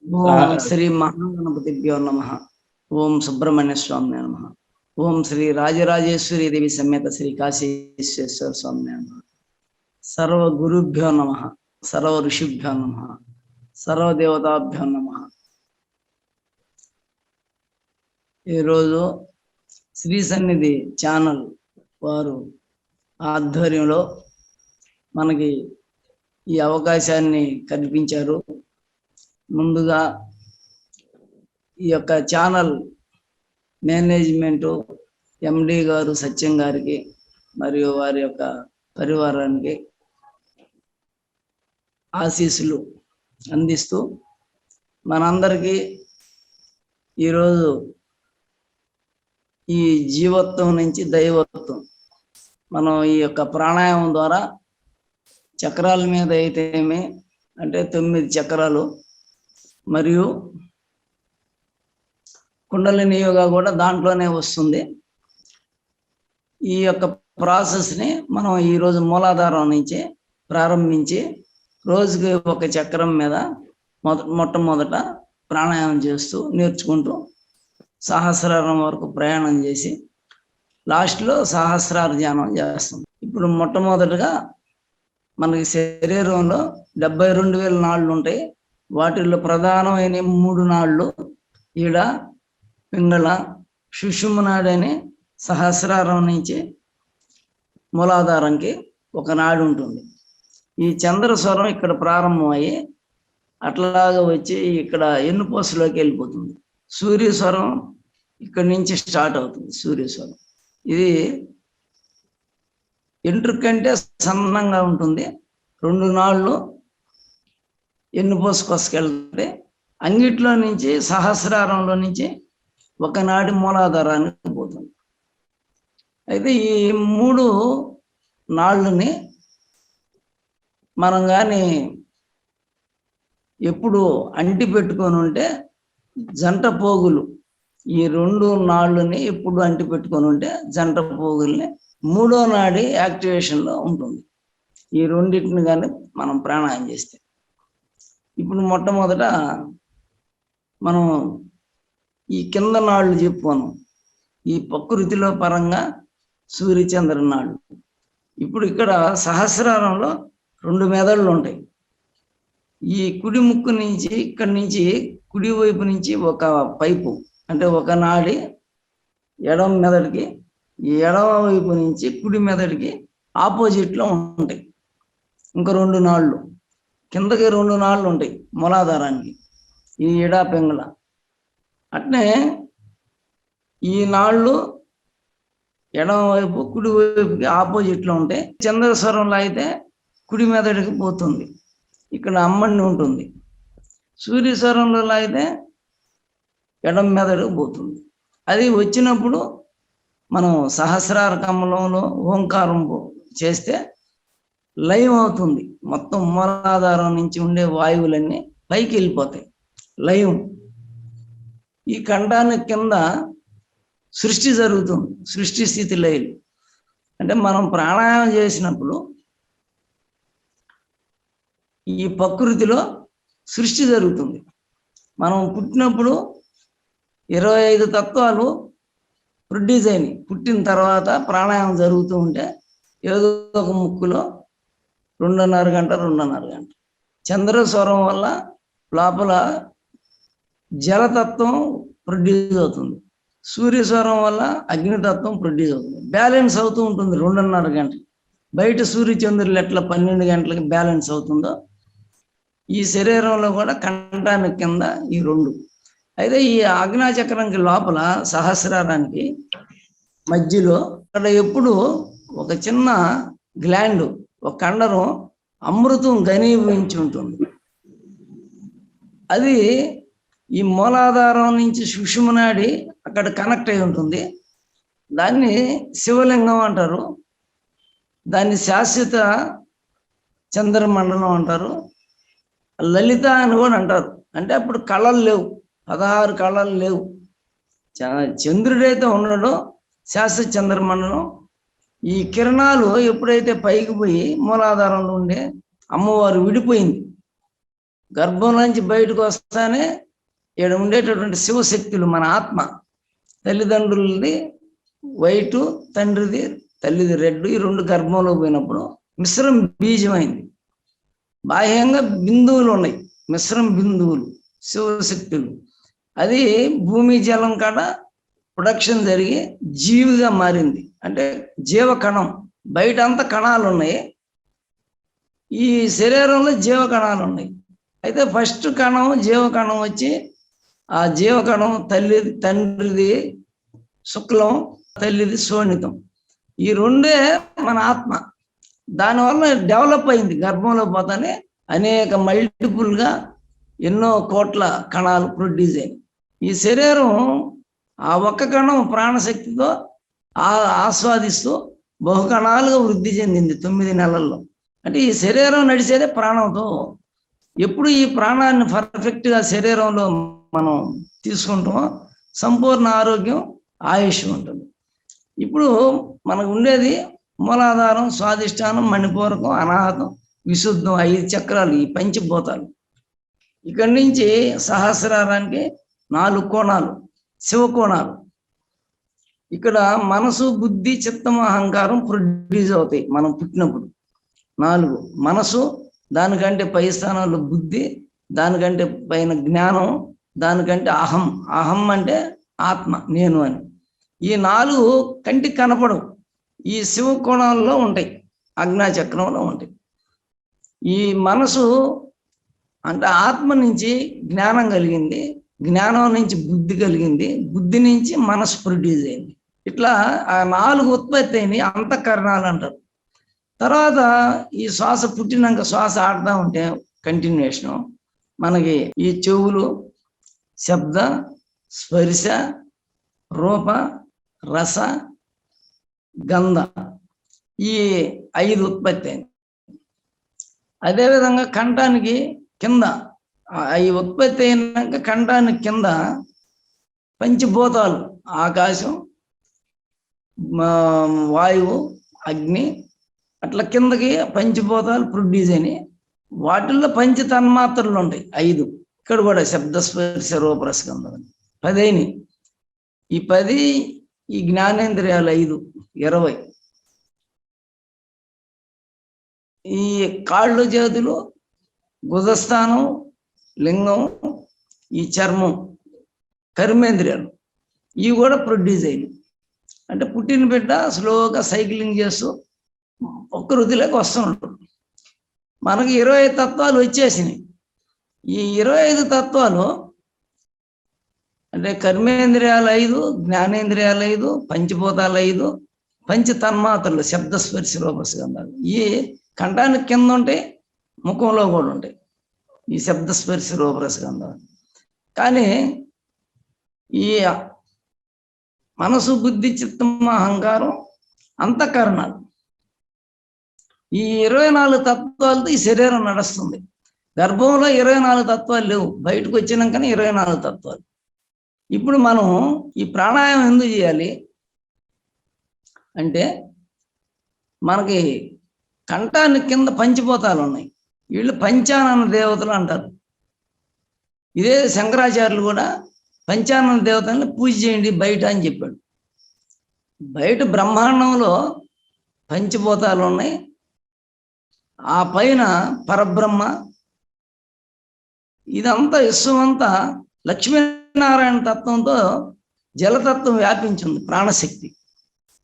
ఓం శ్రీ మహాగణపతిభ్యో నమః. ఓం సుబ్రహ్మణ్య స్వామి నమః. ఓం శ్రీ రాజరాజేశ్వరి దేవి సమేత శ్రీ కాశీ విశ్వేశ్వర స్వామి నమః. సర్వ గురుభ్యో నమః. సర్వ ఋషిభ్యో నమః. సర్వదేవతాభ్యో నమః. ఈరోజు శ్రీ సన్నిధి ఛానల్ వారు ఆధ్వర్యంలో మనకి ఈ అవకాశాన్ని కల్పించారు. ముందుగా ఈ యొక్క ఛానల్ మేనేజ్మెంటు ఎండి గారు సత్యం గారికి మరియు వారి యొక్క పరివారానికి ఆశీస్సులు అందిస్తూ మనందరికీ ఈరోజు ఈ జీవత్వం నుంచి దైవత్వం మనం ఈ యొక్క ప్రాణాయామం ద్వారా చక్రాల మీద అయితేమే అంటే 9 చక్రాలు మరియు కుండలిని యోగా కూడా దాంట్లోనే వస్తుంది. ఈ యొక్క ప్రాసెస్ని మనం ఈరోజు మూలాధారం నుంచి ప్రారంభించి రోజుకి ఒక చక్రం మీద మొట్టమొదట ప్రాణాయామం చేస్తూ నేర్చుకుంటూ సహస్రారం వరకు ప్రయాణం చేసి లాస్ట్లో సహస్రార ధ్యానం చేస్తాం. ఇప్పుడు మొట్టమొదటిగా మనకి శరీరంలో 72,000 నాళ్ళు ఉంటాయి. వాటిల్లో ప్రధానమైన 3 నాళ్ళు ఈడ పింగళ సుషుమ్నాడి అని సహస్రారం నుంచి మూలాధారంకి ఒక నాడు ఉంటుంది. ఈ చంద్రస్వరం ఇక్కడ ప్రారంభమయ్యి అట్లాగా వచ్చి ఇక్కడ ఎన్నుపోసలోకి వెళ్ళిపోతుంది. సూర్యస్వరం ఇక్కడి నుంచి స్టార్ట్ అవుతుంది. సూర్యస్వరం ఇది ఎంట్రుకంటే సన్నంగా ఉంటుంది. 2 నాళ్ళు ఎన్నుపోసుకొసుకెళ్తే అంగిట్లో నుంచి సహస్రారంలో నుంచి ఒక నాడి మూలాధారానికి పోతుంది. అయితే ఈ 3 నాళ్ళని మనం కానీ ఎప్పుడు అంటి పెట్టుకొని ఉంటే జంట పోగులు ఈ 2 నాళ్ళని ఎప్పుడు అంటి పెట్టుకొని ఉంటే జంట పోగుల్ని 3వ నాడి యాక్టివేషన్లో ఉంటుంది. ఈ రెండింటిని కానీ మనం ప్రాణాయామం చేస్తే ఇప్పుడు మొట్టమొదట మనం ఈ కింద నాళ్ళు చెప్పుకోను. ఈ ప్రకృతిలో పరంగా సూర్యచంద్ర నాళ్ళు. ఇప్పుడు ఇక్కడ సహస్రారంలో 2 మెదళ్ళు ఉంటాయి. ఈ కుడి ముక్కు నుంచి ఇక్కడి నుంచి కుడి వైపు నుంచి ఒక పైపు అంటే ఒక నాడి ఎడమ మెదడుకి, ఈ ఎడమ వైపు నుంచి కుడి మెదడుకి ఆపోజిట్లో ఉంటాయి. ఇంకా 2 నాళ్ళు కిందకి 2 నాళ్ళు ఉంటాయి మూలాధారానికి, ఈ ఎడా పింగళ. అట్నే ఈ నాళ్ళు ఎడమ వైపు కుడి వైపుకి ఆపోజిట్లో ఉంటాయి. చంద్రస్వరంలో అయితే కుడి మెదడుకి పోతుంది, ఇక్కడ అమ్మడిని ఉంటుంది. సూర్యస్వరంలో అయితే ఎడమ మెదడుకు పోతుంది. అది వచ్చినప్పుడు మనం సహస్రార కమలంలో ఓంకారం చేస్తే లయం అవుతుంది. మొత్తం మూలాధారం నుంచి ఉండే వాయువులన్నీ పైకి వెళ్ళిపోతాయి. లయం. ఈ కంఠానికి కింద సృష్టి జరుగుతుంది. సృష్టి స్థితి లయలు అంటే మనం ప్రాణాయామం చేసినప్పుడు ఈ ప్రకృతిలో సృష్టి జరుగుతుంది. మనం పుట్టినప్పుడు 25 తత్వాలు ప్రొడ్యూస్ అయినాయి. పుట్టిన తర్వాత ప్రాణాయామం జరుగుతూ ఉంటే ఏదో ఒక ముక్కులో 2.5 గంట చంద్రస్వరం వల్ల లోపల జలతత్వం ప్రొడ్యూస్ అవుతుంది. సూర్యస్వరం వల్ల అగ్నితత్వం ప్రొడ్యూస్ అవుతుంది. బ్యాలెన్స్ అవుతూ ఉంటుంది 2.5 గంటలు. బయట సూర్యచంద్రులు ఎట్లా 12 గంటలకి బ్యాలెన్స్ అవుతుందో ఈ శరీరంలో కూడా కంఠానికి కింద ఈ 2. అయితే ఈ ఆజ్ఞాచక్రానికి లోపల సహస్రారానికి మధ్యలో అక్కడ ఎప్పుడు ఒక చిన్న గ్లాండ్, ఒక కండరం అమృతం ఘనీభవించి ఉంటుంది. అది ఈ మూలాధారం నుంచి సుషుమ్నాడి అక్కడ కనెక్ట్ అయి ఉంటుంది. దాన్ని శివలింగం అంటారు. దాన్ని శాశ్వత చంద్రమండలం అంటారు. లలిత అని కూడా అంటారు. అంటే అప్పుడు కళలు లేవు, 16 కళలు లేవు. చంద్రుడైతే ఉండడం శాశ్వత చంద్రమండలం. ఈ కిరణాలు ఎప్పుడైతే పైకి పోయి మూలాధారంలో ఉండే అమ్మవారు విడిపోయింది, గర్భం నుంచి బయటకు వస్తానే ఇక్కడ ఉండేటటువంటి శివశక్తులు మన ఆత్మ, తల్లిదండ్రులది వైటు, తండ్రిది తల్లిది రెడ్, ఈ రెండు గర్భంలో పోయినప్పుడు మిశ్రమ బీజమైంది. బాహ్యంగా బిందువులు ఉన్నాయి, మిశ్రమ బిందువులు శివశక్తులు. అది భూమి జలం కాడ ప్రొడక్షన్ జరిగి జీవిగా మారింది. అంటే జీవకణం. బయట అంతా కణాలు ఉన్నాయి, ఈ శరీరంలో జీవకణాలు ఉన్నాయి. అయితే ఫస్ట్ కణం జీవకణం వచ్చి, ఆ జీవకణం తండ్రిది శుక్లం, తల్లిది శోణితం. ఈ రెండే మన ఆత్మ. దానివల్ల డెవలప్ అయింది. గర్భంలో పోతానే అనేక మల్టిపుల్గా ఎన్నో కోట్ల కణాలు ప్రొడ్యూస్ అయింది. ఈ శరీరం ఆ ఒక్క కణం ప్రాణశక్తితో ఆస్వాదిస్తూ బహుకణాలుగా వృద్ధి చెందింది 9 నెలల్లో. అంటే ఈ శరీరం నడిచేదే ప్రాణంతో. ఎప్పుడు ఈ ప్రాణాన్ని పర్ఫెక్ట్గా శరీరంలో మనం తీసుకుంటామో సంపూర్ణ ఆరోగ్యం, ఆయుష్ ఉంటుంది. ఇప్పుడు మనకు ఉండేది మూలాధారం, స్వాధిష్టానం, మణిపూరకం, అనాహతం, విశుద్ధం, 5 చక్రాలు, ఈ పంచభూతాలు. ఇక్కడి నుంచి సహస్రారానికి 4 కోణాలు, శివకోణాలు. ఇక్కడ మనసు, బుద్ధి, చిత్తం, అహంకారం ప్రొడ్యూస్ అవుతాయి మనం పుట్టినప్పుడు. 4 మనసు, దానికంటే పై స్థానంలో బుద్ధి, దానికంటే పైన జ్ఞానం, దానికంటే అహం. అహం అంటే ఆత్మ, నేను అని. ఈ 4 కంటికి కనపడవు, ఈ శివకోణాల్లో ఉంటాయి, ఆజ్ఞాచక్రంలో ఉంటాయి. ఈ మనసు అంటే ఆత్మ నుంచి జ్ఞానం కలిగింది, జ్ఞానం నుంచి బుద్ధి కలిగింది, బుద్ధి నుంచి మనసు ప్రొడ్యూస్ అయింది. ఇట్లా ఆ 4 ఉత్పత్తి అయినాయి, అంతఃకరణాలు అంటారు. తర్వాత ఈ శ్వాస పుట్టినాక శ్వాస ఆడుతూ ఉంటే కంటిన్యూషను మనకి ఈ చెవులు, శబ్ద, స్పర్శ, రూప, రస, గంధ, ఈ 5 ఉత్పత్తి అయింది. అదేవిధంగా కంఠానికి కింద ఈ ఉత్పత్తి అయినాక కంఠానికి కింద పంచభూతాలు, ఆకాశం, వాయువు, అగ్ని, అట్లా కిందకి పంచభూతాలు ప్రొడ్యూస్ అయినాయి. వాటిల్లో పంచ తన్మాత్రలు ఉంటాయి 5. ఇక్కడ కూడా శబ్ద, స్పర్శ, రూపరస, గంధం 10 అయినాయి. ఈ 10 ఈ జ్ఞానేంద్రియాలు 5, 20. ఈ కాళ్ళు, చేతులు, గుదస్థానం, లింగం, ఈ చర్మం, కర్మేంద్రియాలు, ఇవి కూడా ప్రొడ్యూస్ అయినాయి. అంటే పుట్టిన బిడ్డ స్లోగా సైక్లింగ్ చేస్తూ ప్రకృతిలోకి వస్తున్నాడు. మనకి 25 తత్వాలు వచ్చేసినాయి. ఈ 25 తత్వాలు అంటే కర్మేంద్రియాలు 5, జ్ఞానేంద్రియాలు 5, పంచభూతాలు 5, పంచ తన్మాత్రలు, శబ్ద, స్పర్శ, రూపరస, గంధాలు. ఈ కంఠానికి కింద ఉంటాయి, ముఖంలో కూడా ఉంటాయి ఈ శబ్ద, స్పర్శ, రూపరస, గంధాలు. కానీ ఈ మనసు, బుద్ధి, చిత్తం, అహంకారం, అంతఃకరణాలు, ఈ 24 తత్వాలతో ఈ శరీరం నడుస్తుంది. గర్భంలో 24 తత్వాలు లేవు, బయటకు వచ్చినాకనే 24 తత్వాలు. ఇప్పుడు మనం ఈ ప్రాణాయామం ఎందుకు చేయాలి అంటే, మనకి కంఠానికి కింద పంచభూతాలు ఉన్నాయి, వీళ్ళు పంచానన దేవతలు అంటారు. ఇదే శంకరాచార్యులు కూడా పంచానన దేవతల్ని పూజ చేయండి బయట అని చెప్పాడు. బయట బ్రహ్మాండంలో పంచభూతాలు ఉన్నాయి, ఆ పైన పరబ్రహ్మ, ఇదంతా విశ్వమంతా లక్ష్మీనారాయణ తత్వంతో జలతత్వం వ్యాపించింది. ప్రాణశక్తి,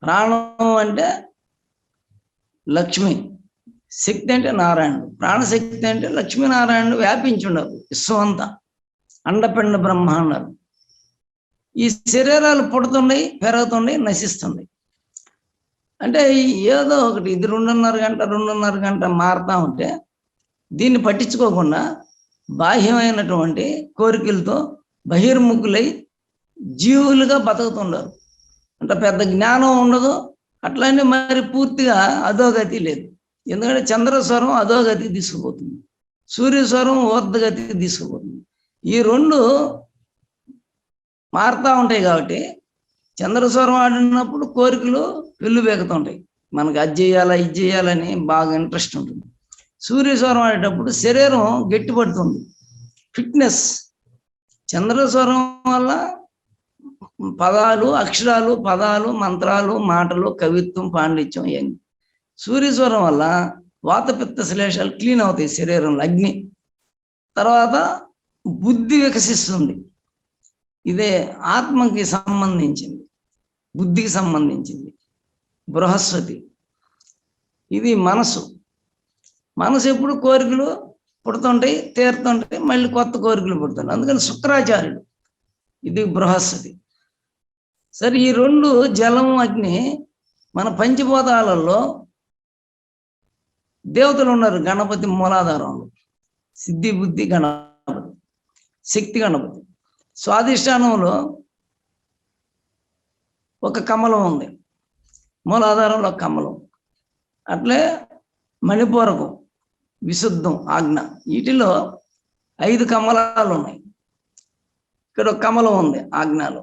ప్రాణం అంటే లక్ష్మి, శక్తి అంటే నారాయణుడు, ప్రాణశక్తి అంటే లక్ష్మీనారాయణుడు వ్యాపించుండవు విశ్వమంతా, అండపిండ బ్రహ్మాండాలు. ఈ శరీరాలు పుడుతున్నాయి, పెరుగుతున్నాయి, నశిస్తున్నాయి. అంటే ఏదో ఒకటి ఇది 2.5 గంట మారుతా ఉంటే దీన్ని పట్టించుకోకుండా బాహ్యమైనటువంటి కోరికలతో బహిర్ముఖులై జీవులుగా బతుకుతున్నారు. అంటే పెద్ద జ్ఞానం ఉండదు, అట్లానే మరి పూర్తిగా అధోగతి లేదు. ఎందుకంటే చంద్రస్వరం అధోగతి తీసుకుపోతుంది, సూర్యస్వరం ఊర్ధగతి తీసుకుపోతుంది. ఈ 2 మారుతూ ఉంటాయి. కాబట్టి చంద్రస్వరం ఆడినప్పుడు కోరికలు వెల్లుబెక్కుతుంటాయి, మనకు అది చేయాలా ఇది చేయాలని బాగా ఇంట్రెస్ట్ ఉంటుంది. సూర్యస్వరం ఆడేటప్పుడు శరీరం గట్టిపడుతుంది, ఫిట్నెస్. చంద్రస్వరం వల్ల పదాలు, అక్షరాలు, పదాలు, మంత్రాలు, మాటలు, కవిత్వం, పాండిత్యం ఇవన్నీ. సూర్యస్వరం వల్ల వాతపిత్త శ్లేషాలు క్లీన్ అవుతాయి శరీరంలో, అగ్ని. తర్వాత బుద్ధి వికసిస్తుంది. ఇదే ఆత్మకి సంబంధించింది, బుద్ధికి సంబంధించింది. బృహస్పతి ఇది మనసు. మనసు ఎప్పుడు కోరికలు పుడుతుంటాయి, తీరుతుంటాయి, మళ్ళీ కొత్త కోరికలు పుడుతుంటాయి. అందుకని శుక్రాచార్యుడు ఇది బృహస్పతి. సరే, ఈ రెండు జలం, అగ్ని మన పంచభూతాలలో దేవతలు ఉన్నారు. గణపతి మూలాధారంలో సిద్ధి, బుద్ధి గణపతి, శక్తి గణపతి. స్వాధిష్టానంలో ఒక కమలం ఉంది, మూలాధారంలో ఒక కమలం. అట్లే మణిపూరకం, విశుద్ధం, ఆజ్ఞ. వీటిలో 5 కమలాలు ఉన్నాయి. ఇక్కడ ఒక కమలం ఉంది ఆజ్ఞలో.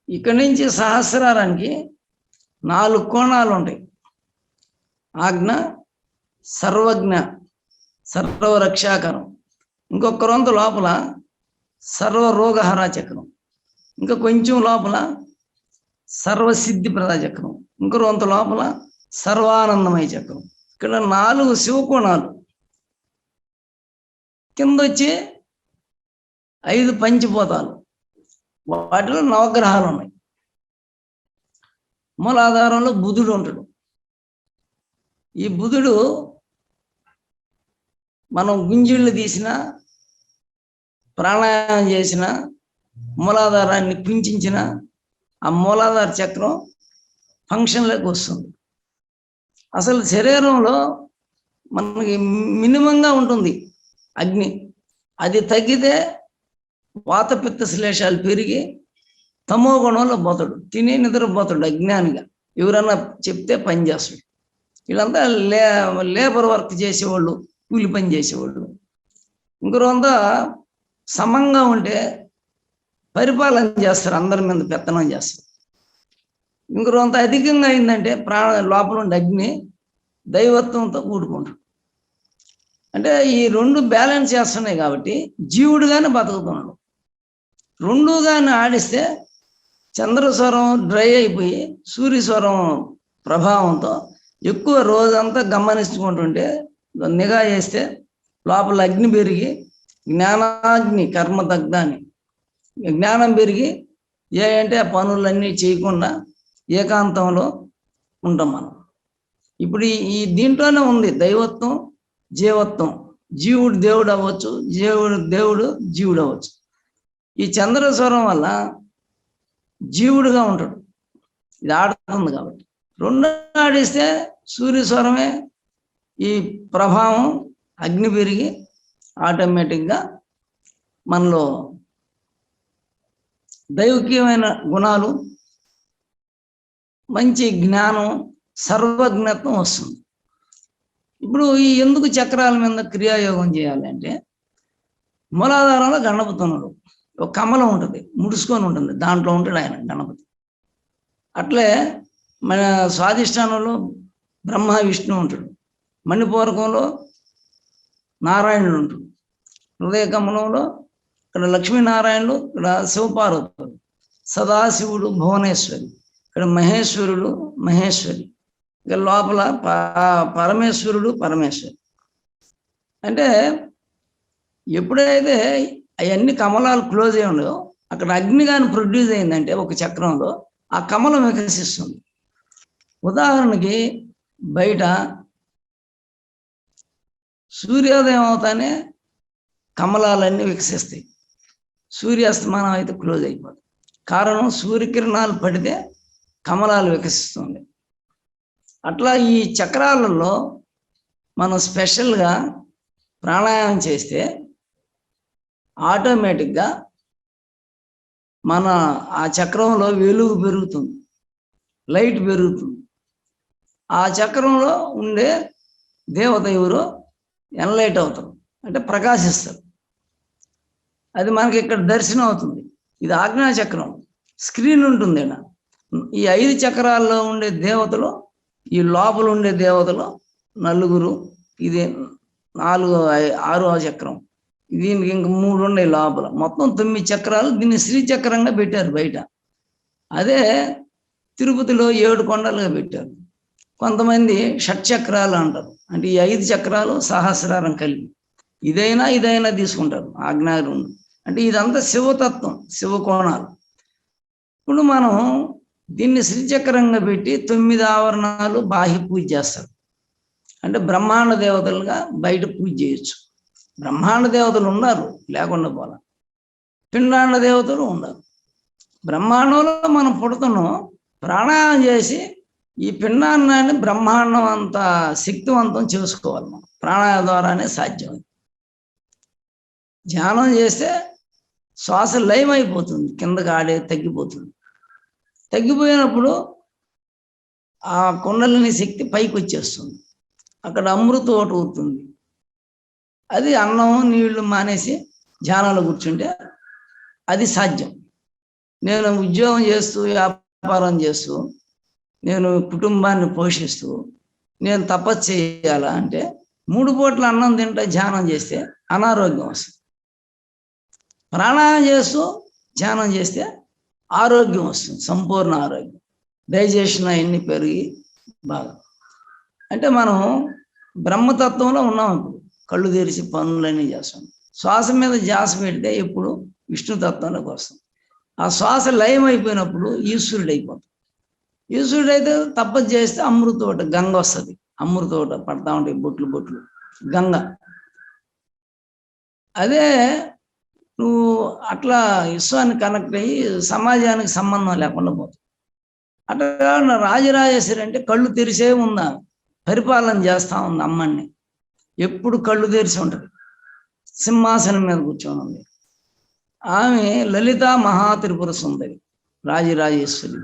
ఇక్కడి నుంచి సహస్రారానికి 4 కోణాలు ఉంటాయి. ఆజ్ఞ, సర్వజ్ఞ, సర్వరక్షాకరం. ఇంకొక రొంత లోపల సర్వరోగహర చక్రం. ఇంకా కొంచెం లోపల సర్వసిద్ధి ప్రదా చక్రం. ఇంకో రొంత లోపల సర్వానందమయ చక్రం. ఇక్కడ 4 శివకోణాలు. కింద వచ్చి 5 పంచభూతాలు. వాటిలో నవగ్రహాలు ఉన్నాయి. మూలాధారంలో బుధుడు ఉంటాడు. ఈ బుధుడు మనం గుంజిళ్ళు తీసిన, ప్రాణాయామం చేసిన, మూలాధారాన్ని కుంచిన, ఆ మూలాధార చక్రం ఫంక్షన్లోకి వస్తుంది. అసలు శరీరంలో మనకి మినిమంగా ఉంటుంది అగ్ని. అది తగ్గితే వాతపిత్త శ్లేషాలు పెరిగి తమో గుణంలో పోతాడు, తిని నిద్రపోతాడు అజ్ఞానిగా. ఎవరన్నా చెప్తే పని చేస్తాడు. వీళ్ళంతా లేబర్ వర్క్ చేసేవాళ్ళు, కూలి పని చేసేవాళ్ళు. ఇంకొరంతా సమంగా ఉంటే పరిపాలన చేస్తారు, అందరి మీద పెత్తనం చేస్తారు. ఇంకొరంతా అధికంగా అయిందంటే లోపల ఉండే అగ్ని దైవత్వంతో కూడుకుంటాడు. అంటే ఈ 2 బ్యాలెన్స్ చేస్తున్నాయి కాబట్టి జీవుడుగానే బతుకుతున్నాడు. 2 కానీ ఆడిస్తే చంద్రస్వరం డ్రై అయిపోయి సూర్యస్వరం ప్రభావంతో ఎక్కువ రోజంతా గమనించుకుంటుంటే, నిఘా చేస్తే లోపల అగ్ని పెరిగి జ్ఞానాగ్ని, కర్మదగ్ధాన్ని, జ్ఞానం పెరిగి అంటే ఆ పనులన్నీ చేయకుండా ఏకాంతంలో ఉంటాం మనం. ఇప్పుడు ఈ దీంట్లోనే ఉంది దైవత్వం, జీవత్వం. జీవుడు దేవుడు అవ్వచ్చు, దేవుడు జీవుడు అవ్వచ్చు. ఈ చంద్రస్వరం వల్ల జీవుడుగా ఉంటాడు. ఇది ఆడుతుంది కాబట్టి. 2 ఆడిస్తే సూర్యస్వరమే ఈ ప్రభావం, అగ్ని పెరిగి ఆటోమేటిక్గా మనలో దైవికమైన గుణాలు, మంచి జ్ఞానం, సర్వజ్ఞత్వం వస్తుంది. ఇప్పుడు ఈ ఎందుకు చక్రాల మీద క్రియాయోగం చేయాలంటే, మూలాధారంలో గణపతి ఉన్నాడు. ఒక కమలం ఉంటుంది, ముడుచుకొని ఉంటుంది, దాంట్లో ఉంటాడు ఆయన గణపతి. అట్లే మన స్వాధిష్టానంలో బ్రహ్మ విష్ణు ఉంటాడు. మణిపూరకంలో నారాయణుడు ఉంటాడు. హృదయ కమలంలో ఇక్కడ లక్ష్మీనారాయణుడు, ఇక్కడ శివపార్వతుడు. సదాశివుడు, భువనేశ్వరి. ఇక్కడ మహేశ్వరుడు, మహేశ్వరి. ఇక లోపల పరమేశ్వరుడు, పరమేశ్వరి. అంటే ఎప్పుడైతే అవన్నీ కమలాలు క్లోజ్ అయి ఉండవు, అక్కడ అగ్ని కానీ ప్రొడ్యూస్ అయిందంటే ఒక చక్రంలో ఆ కమలం వికసిస్తుంది. ఉదాహరణకి బయట సూర్యోదయం అవుతానే కమలాలన్నీ వికసిస్తాయి, సూర్యాస్తమానం అయితే క్లోజ్ అయిపోతుంది. కారణం సూర్యకిరణాలు పడితే కమలాలు వికసిస్తుంది. అట్లా ఈ చక్రాలలో మనం స్పెషల్గా ప్రాణాయామం చేస్తే ఆటోమేటిక్గా మన ఆ చక్రంలో వెలుగు పెరుగుతుంది, లైట్ పెరుగుతుంది. ఆ చక్రంలో ఉండే దేవత ఎవరో ఎన్లైట్ అవుతారు, అంటే ప్రకాశిస్తారు. అది మనకి ఇక్కడ దర్శనం అవుతుంది. ఇది ఆజ్ఞాచక్రం, స్క్రీన్ ఉంటుంది. ఈ 5 చక్రాల్లో ఉండే దేవతలు, ఈ లోపల ఉండే దేవతలు 4. ఇది 6వ చక్రం. దీనికి ఇంక 3 ఉన్నాయి లోపల, మొత్తం 9 చక్రాలు. దీన్ని శ్రీచక్రంగా పెట్టారు బయట. అదే తిరుపతిలో 7 కొండలుగా పెట్టారు. కొంతమంది షట్చక్రాలు అంటారు, అంటే ఈ 5 చక్రాలు సహస్రారం కలిపి ఇదైనా తీసుకుంటారు. ఆజ్ఞానం అంటే ఇదంతా శివతత్వం, శివకోణాలు. ఇప్పుడు మనం దీన్ని శ్రీచక్రంగా పెట్టి 9 ఆవరణాలు బాహ్య పూజ చేస్తారు. అంటే బ్రహ్మాండ దేవతలుగా బయట పూజ చేయొచ్చు. బ్రహ్మాండ దేవతలు ఉన్నారు, లేకుండా పోలా. పిండాండ దేవతలు ఉన్నారు. బ్రహ్మాండంలో మనం పుడుతున్నాం, ప్రాణాయామం చేసి ఈ పిండాన్నాన్ని బ్రహ్మాండం అంత శక్తివంతం చేసుకోవాలి. మనం ప్రాణాయామం ద్వారానే సాధ్యం. ధ్యానం చేస్తే శ్వాస లయం అయిపోతుంది, కిందకి ఆడే తగ్గిపోతుంది. తగ్గిపోయినప్పుడు ఆ కుండలిని శక్తి పైకి వచ్చేస్తుంది. అక్కడ అమృతం ఒకటి అవుతుంది. అది అన్నం నీళ్లు మానేసి ధ్యానంలో కూర్చుంటే అది సాధ్యం. నేను ఉద్యోగం చేస్తూ, వ్యాపారం చేస్తూ, నేను కుటుంబాన్ని పోషిస్తూ నేను తపస్సు చేయాలా అంటే 3 పూట్ల అన్నం తింటే ధ్యానం చేస్తే అనారోగ్యం వస్తుంది. ప్రాణాయామం చేస్తూ ధ్యానం చేస్తే ఆరోగ్యం వస్తుంది, సంపూర్ణ ఆరోగ్యం. డైజెషన్ అవన్నీ పెరిగి బాగా. అంటే మనం బ్రహ్మతత్వంలో ఉన్నాం. ఇప్పుడు కళ్ళు తెరిచి పనులన్నీ చేస్తాం. శ్వాస మీద ధ్యాస పెడితే ఎప్పుడు విష్ణుతత్వంలోకి వస్తాం. ఆ శ్వాస లయం అయిపోయినప్పుడు ఈశ్వరుడు అయిపోతాం. ఈశ్వరుడైతే తపస్సు చేస్తే అమృతోట గంగ వస్తుంది. అమృతోట పడతా ఉంటాయి బొట్లు బొట్లు గంగ. అదే నువ్వు అట్లా విశ్వాన్ని కనెక్ట్ అయ్యి సమాజానికి సంబంధం లేకుండా పోతుంది. అట్లా రాజరాజేశ్వరి అంటే కళ్ళు తెరిసే ఉందా, పరిపాలన చేస్తా ఉంది అమ్మని. ఎప్పుడు కళ్ళు తెరిచి ఉంటుంది, సింహాసనం మీద కూర్చొని ఉంది. ఆమె లలిత మహాత్రిపుర సుందరి, రాజరాజేశ్వరి.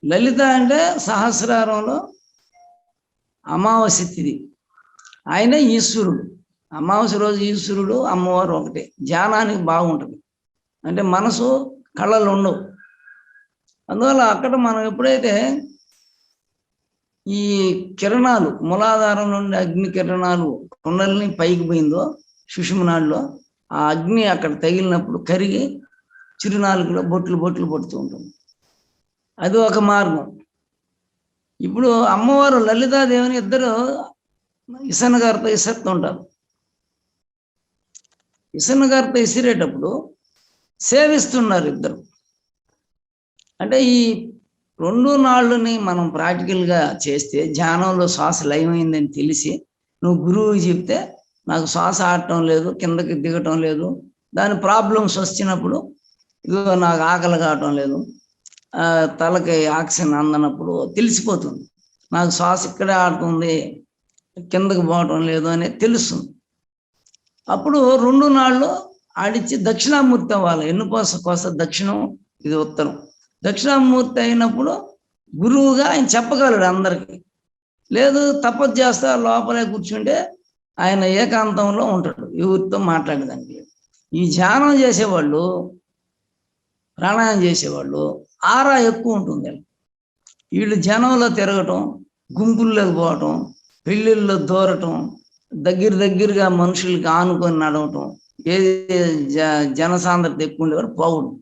లలిత అంటే సహస్రారంలో అమావాస్య తిథి, ఆయన ఈశ్వరుడు. అమావాస్య రోజు ఈశ్వరుడు, అమ్మవారు ఒకటే. ధ్యానానికి బాగుంటుంది, అంటే మనసు కళలు ఉండవు. అందువల్ల అక్కడ మనం ఎప్పుడైతే ఈ కిరణాలు, మూలాధారం నుండి అగ్ని కిరణాలు కుండలిని పైకి పోయిందో సుషుమ్నాడిలో, ఆ అగ్ని అక్కడ తగిలినప్పుడు కరిగి చిరునాలుగులో బొట్లు బొట్లు పడుతూ ఉంటుంది. అది ఒక మార్గం. ఇప్పుడు అమ్మవారు లలితాదేవిని ఇద్దరు ఇసన్న గారితో ఇసరుతూ ఉంటారు. ఇసన్న గారితో ఇసిరేటప్పుడు సేవిస్తున్నారు ఇద్దరు. అంటే ఈ 2 నాళ్ళని మనం ప్రాక్టికల్గా చేస్తే ధ్యానంలో శ్వాస లయమైందని తెలిసి నువ్వు గురువుకి చెప్తే నాకు శ్వాస ఆడటం లేదు, కిందకి దిగటం లేదు, దాని ప్రాబ్లమ్స్ వచ్చినప్పుడు ఇదిగో నాకు ఆకలి కావటం లేదు, తలకి ఆక్సిజన్ అందనప్పుడు తెలిసిపోతుంది. నాకు శ్వాస ఇక్కడే ఆడుతుంది, కిందకి పోవటం లేదు అనేది తెలుస్తుంది. అప్పుడు 2 నాళ్ళు ఆడిచ్చి దక్షిణామూర్తి అవ్వాలి. కోస దక్షిణం, ఇది ఉత్తరం. దక్షిణామూర్తి అయినప్పుడు గురువుగా ఆయన చెప్పగలడు అందరికీ. లేదు తపస్సు చేస్తా లోపలే కూర్చుంటే ఆయన ఏకాంతంలో ఉంటాడు, ఎవరితో మాట్లాడేదానికి లేదు. ఈ ధ్యానం చేసేవాళ్ళు, ప్రాణాయామం చేసేవాళ్ళు ఆరా ఎక్కువ ఉంటుంది. వీళ్ళు జనంలో తిరగటం, గుంపుల్లోకి పోవటం, పెళ్ళిళ్ళలో దూరటం, దగ్గరగా మనుషులకి ఆనుకొని నడవటం, ఏది జనసాంద్రత ఎక్కువ ఉండేవారు పోవడం.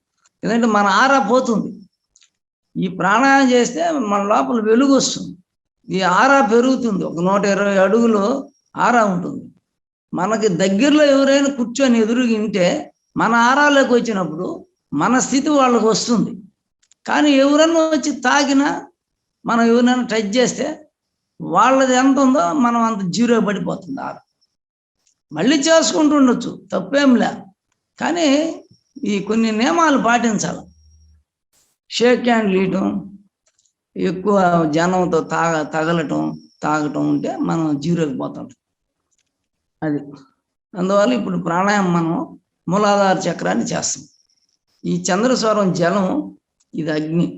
ఎందుకంటే మన ఆరా పోతుంది. ఈ ప్రాణాయామం చేస్తే మన లోపల వెలుగు వస్తుంది, ఈ ఆరా పెరుగుతుంది. ఒక 120 అడుగులు ఆరా ఉంటుంది. మనకి దగ్గరలో ఎవరైనా కూర్చొని ఎదురుగింటే మన ఆరాలోకి వచ్చినప్పుడు మన స్థితి వాళ్ళకి వస్తుంది. కానీ ఎవరన్నా వచ్చి తాకినా, మనం ఎవరైనా టచ్ చేస్తే వాళ్ళది ఎంత ఉందో మనం అంత జీరో పడిపోతుంది ఆరా. మళ్ళీ చేసుకుంటుండొచ్చు, తప్పేంలే. కానీ ఈ కొన్ని నియమాలు పాటించాలి. షేక్ హ్యాండ్లు ఇవ్వటం, ఎక్కువ జనంతో తాగటం ఉంటే మనం జీరోకి పోతుంటాం. అది అందువల్ల ఇప్పుడు ప్రాణాయామం మనం మూలాధార చక్రాన్ని చేస్తాం. ఈ చంద్రస్వరం జలం, ఇది అగ్ని.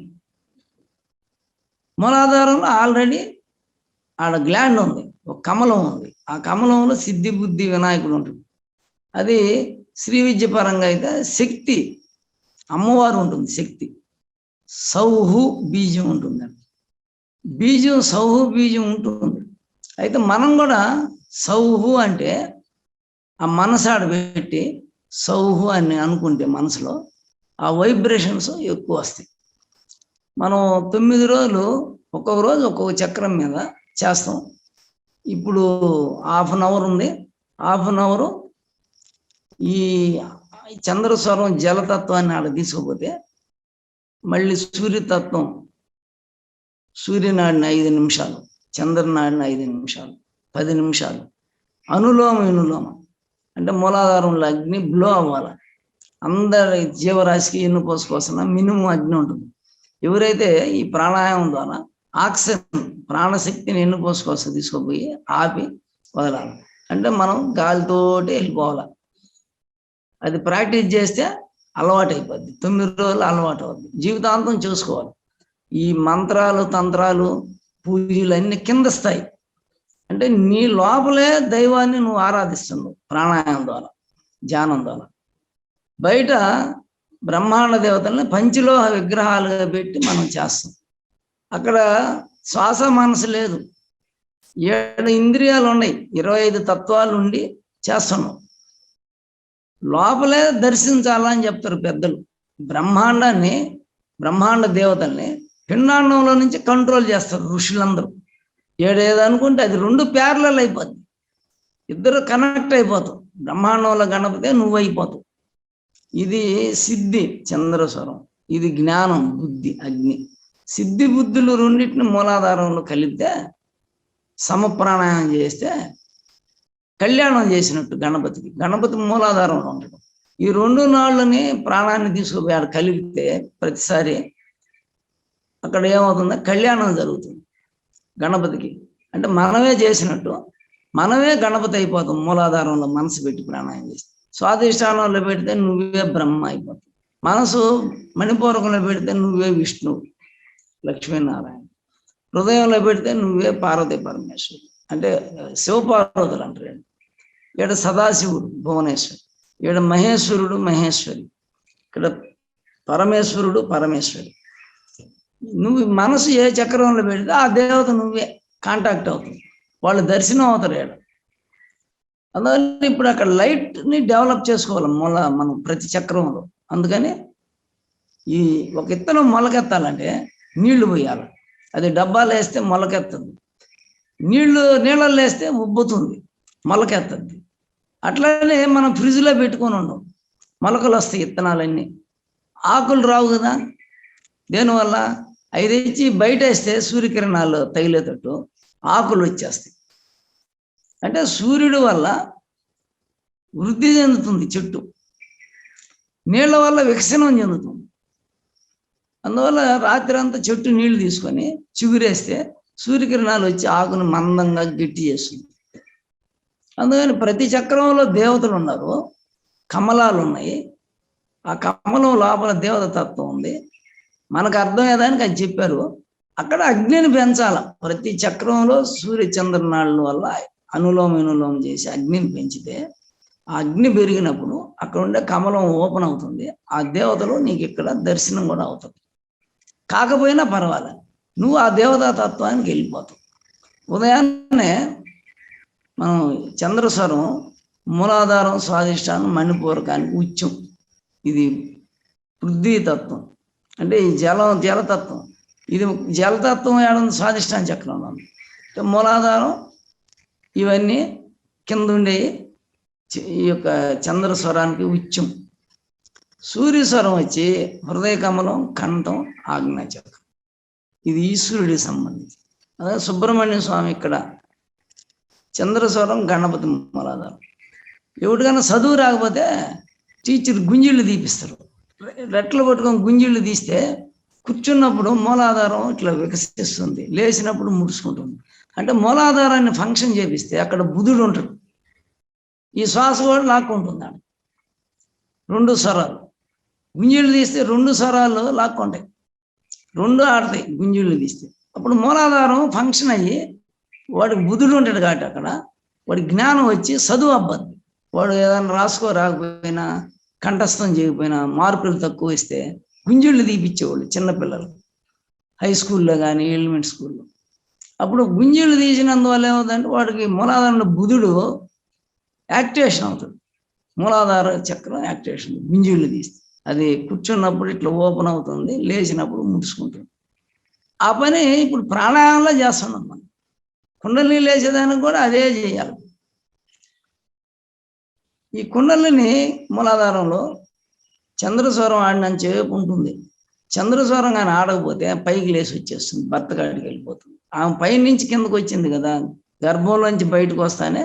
మూలాధారంలో ఆల్రెడీ ఆడ గ్లాండ్ ఉంది, ఒక కమలం ఉంది. ఆ కమలంలో సిద్ధి బుద్ధి వినాయకుడు ఉంటుంది. అది శ్రీ విద్య పరంగా అయితే శక్తి, అమ్మవారు ఉంటుంది. శక్తి సౌహు బీజం ఉంటుందండి. బీజం సౌహు బీజం ఉంటుంది. అయితే మనం కూడా సౌహు అంటే ఆ మనసు ఆడ పెట్టి సౌహు అని అనుకుంటే మనసులో ఆ వైబ్రేషన్స్ ఎక్కువ వస్తాయి. మనం 9 రోజులు ఒక్కొక్క రోజు ఒక్కొక్క చక్రం మీద చేస్తాం. ఇప్పుడు 1/2 అవర్ ఉంది. 1/2 అవర్ ఈ చంద్రస్వరం జలతత్వాన్ని ఆడ తీసుకుపోతే మళ్ళీ సూర్యతత్వం, సూర్యనాడిని 5 నిమిషాలు, చంద్రనాడిని 5 నిమిషాలు, 10 నిమిషాలు, అనులోమ వినులోమ అంటే మూలాధారంలో అగ్ని బ్లో అవ్వాలి. అందరి జీవరాశికి ఎన్నుపోస కోసం మినిమం అగ్ని ఉంటుంది. ఎవరైతే ఈ ప్రాణాయామం ద్వారా ఆక్సిజన్ ప్రాణశక్తిని ఎన్నుపోస కోసం తీసుకుపోయి ఆపి వదలాలి. అంటే మనం గాలితోటి వెళ్ళిపోవాలి. అది ప్రాక్టీస్ చేస్తే అలవాటు అయిపోద్ది. 9 రోజులు అలవాటు అవుద్ది. జీవితాంతం చూసుకోవాలి. ఈ మంత్రాలు, తంత్రాలు, పూజలు అన్ని కింద స్థాయి. అంటే నీ లోపలే దైవాన్ని నువ్వు ఆరాధిస్తున్నావు ప్రాణాయామం ద్వారా, ధ్యానం ద్వారా. బయట బ్రహ్మాండ దేవతల్ని పంచలోహ విగ్రహాలుగా పెట్టి మనం చేస్తాం. అక్కడ శ్వాస మనసు లేదు. 7 ఇంద్రియాలు ఉన్నాయి, 25 తత్వాలు ఉండి చేస్తున్నాం. లోపలే దర్శించాలని చెప్తారు పెద్దలు. బ్రహ్మాండాన్ని, బ్రహ్మాండ దేవతల్ని పిండాండంలో నుంచి కంట్రోల్ చేస్తారు ఋషులందరూ. 7 అనుకుంటే అది 2 ప్యారలల్ అయిపోద్ది. ఇద్దరు కనెక్ట్ అయిపోతావు. బ్రహ్మాండంలో గణపతే నువ్వు అయిపోతావు. ఇది సిద్ధి చంద్రస్వరం, ఇది జ్ఞానం బుద్ధి అగ్ని. సిద్ధి బుద్ధులు రెండింటిని మూలాధారంలో కలిపితే సమప్రాణాయామం చేస్తే కళ్యాణం చేసినట్టు గణపతికి. గణపతి మూలాధారంలో ఉండడం. ఈ 2 నాళ్ళని ప్రాణాన్ని తీసుకుపోయి ఆడ కలిపితే ప్రతిసారి అక్కడ ఏమవుతుందో కళ్యాణం జరుగుతుంది గణపతికి. అంటే మనమే చేసినట్టు మనమే గణపతి అయిపోతాం. మూలాధారంలో మనసు పెట్టి ప్రాణాయామం చేస్తే. స్వాధిష్టానంలో పెడితే నువ్వే బ్రహ్మ అయిపోతావు. మనసు మణిపూరకంలో పెడితే నువ్వే విష్ణువు లక్ష్మీనారాయణ. హృదయంలో పెడితే నువ్వే పార్వతీ పరమేశ్వరుడు అంటే శివపార్వతులు అంటారు. ఇక్కడ సదాశివుడు భువనేశ్వరి, ఇక్కడ మహేశ్వరుడు మహేశ్వరి, ఇక్కడ పరమేశ్వరుడు పరమేశ్వరి. నువ్వు మనసు ఏ చక్రంలో పెడితే ఆ దేవత నువ్వే కాంటాక్ట్ అవుతుంది. వాళ్ళు దర్శనం అవుతారు ఇక్కడ. అందువల్ల ఇప్పుడు అక్కడ లైట్ని డెవలప్ చేసుకోవాలి మనం ప్రతి చక్రంలో. అందుకని ఈ ఒక ఇత్తనం మొలకెత్తాలంటే నీళ్లు పోయాలి. అది డబ్బాలు వేస్తే మొలకెత్తదు. నీళ్ళల్లో వేస్తే ఉబ్బుతుంది, మొలకెత్తద్ది. అట్లానే మనం ఫ్రిడ్జ్లో పెట్టుకొని ఉండం, మొలకలు వస్తాయి ఇత్తనాలన్నీ. ఆకులు రావు కదా. దేనివల్ల? అవి తెచ్చి బయట వేస్తే సూర్యకిరణాలు తగిలేటట్టు ఆకులు వచ్చేస్తాయి. అంటే సూర్యుడి వల్ల వృద్ధి చెందుతుంది చెట్టు, నీళ్ల వల్ల వికసనం చెందుతుంది. అందువల్ల రాత్రి అంతా చెట్టు నీళ్లు తీసుకొని చిగురేస్తే సూర్యకిరణాలు వచ్చి ఆకును మందంగా గట్టి చేస్తుంది. అందుకని ప్రతి చక్రంలో దేవతలు ఉన్నారు, కమలాలు ఉన్నాయి. ఆ కమలం లోపల దేవత తత్వం ఉంది. మనకు అర్థమయ్యేదానికి అది చెప్పారు. అక్కడ అగ్నిని పెంచాల. ప్రతి చక్రంలో సూర్య చంద్రనాళ్ళ వల్ల అనులోమ వినులోమం చేసి అగ్నిని పెంచితే ఆ అగ్ని పెరిగినప్పుడు అక్కడ ఉండే కమలం ఓపెన్ అవుతుంది. ఆ దేవతలు నీకు ఇక్కడ దర్శనం కూడా అవుతుంది. కాకపోయినా పర్వాలేదు, నువ్వు ఆ దేవతా తత్వానికి వెళ్ళిపోతావు. ఉదయాన్నే మనం చంద్రస్వరం మూలాధారం, స్వాధిష్టానం, మణిపూరకానికి ఉచ్చం. ఇది పృథ్వీతత్వం అంటే ఈ జలతత్వం. ఇది జలతత్వం ఏడుంది స్వాధిష్టాన చక్రంలో. అంటే మూలాధారం ఇవన్నీ కింద ఉండే ఈ యొక్క చంద్రస్వరానికి ఉచ్చం. సూర్యస్వరం వచ్చి హృదయ కమలం, కంఠం, ఆజ్ఞాచక్రం. ఇది ఈశ్వరుడికి సంబంధించి. అదే సుబ్రహ్మణ్య స్వామి ఇక్కడ చంద్రస్వరం, గణపతి మూలాధారం. ఎవరికైనా చదువు రాకపోతే టీచర్ గుంజిళ్ళు తీపిస్తారు. రెట్లు పట్టుకొని గుంజిళ్ళు తీస్తే కూర్చున్నప్పుడు మూలాధారం ఇట్లా వికసిస్తుంది, లేచినప్పుడు ముడుచుకుంటుంది. అంటే మూలాధారాన్ని ఫంక్షన్ చేపిస్తే అక్కడ బుధుడు ఉంటాడు. ఈ శ్వాస కూడా లాక్కుంటుంది. 2 స్వరాలు గుంజిళ్ళు తీస్తే 2 స్వరాలు లాక్కుంటాయి, 2 ఆడతాయి గుంజిళ్ళు తీస్తే. అప్పుడు మూలాధారం ఫంక్షన్ అయ్యి వాడికి బుధుడు ఉంటాడు కాబట్టి అక్కడ వాడి జ్ఞానం వచ్చి చదువు అబ్బద్ది. వాడు ఏదైనా రాకపోయినా కంఠస్థం చేయకపోయినా మార్కులు తక్కువ ఇస్తే గుంజిళ్ళు తీపిచ్చేవాళ్ళు చిన్నపిల్లలు హై స్కూల్లో కానీ ఎలిమెంట్ స్కూల్లో. అప్పుడు గుంజిళ్ళు తీసినందువల్ల ఏమవుతుందంటే వాడికి మూలాధారంలో బుధుడు యాక్టివేషన్ అవుతుంది. మూలాధార చక్రం యాక్టివేషన్, గుంజీళ్ళు తీస్తే అది కూర్చున్నప్పుడు ఇట్లా ఓపెన్ అవుతుంది, లేచినప్పుడు ముడుచుకుంటుంది. ఆ పని ఇప్పుడు ప్రాణాయామంలో చేస్తున్నాం మనం. కుండలిని లేచేదానికి కూడా అదే చేయాలి. ఈ కుండలిని మూలాధారంలో చంద్రస్వరం ఆడినంత సేపు ఉంటుంది. చంద్రస్వరం కానీ ఆడకపోతే పైకి లేచి వచ్చేస్తుంది, భర్త కాడికి వెళ్ళిపోతుంది. ఆమె పై నుంచి కిందకు వచ్చింది కదా, గర్భంలోంచి బయటకు వస్తానే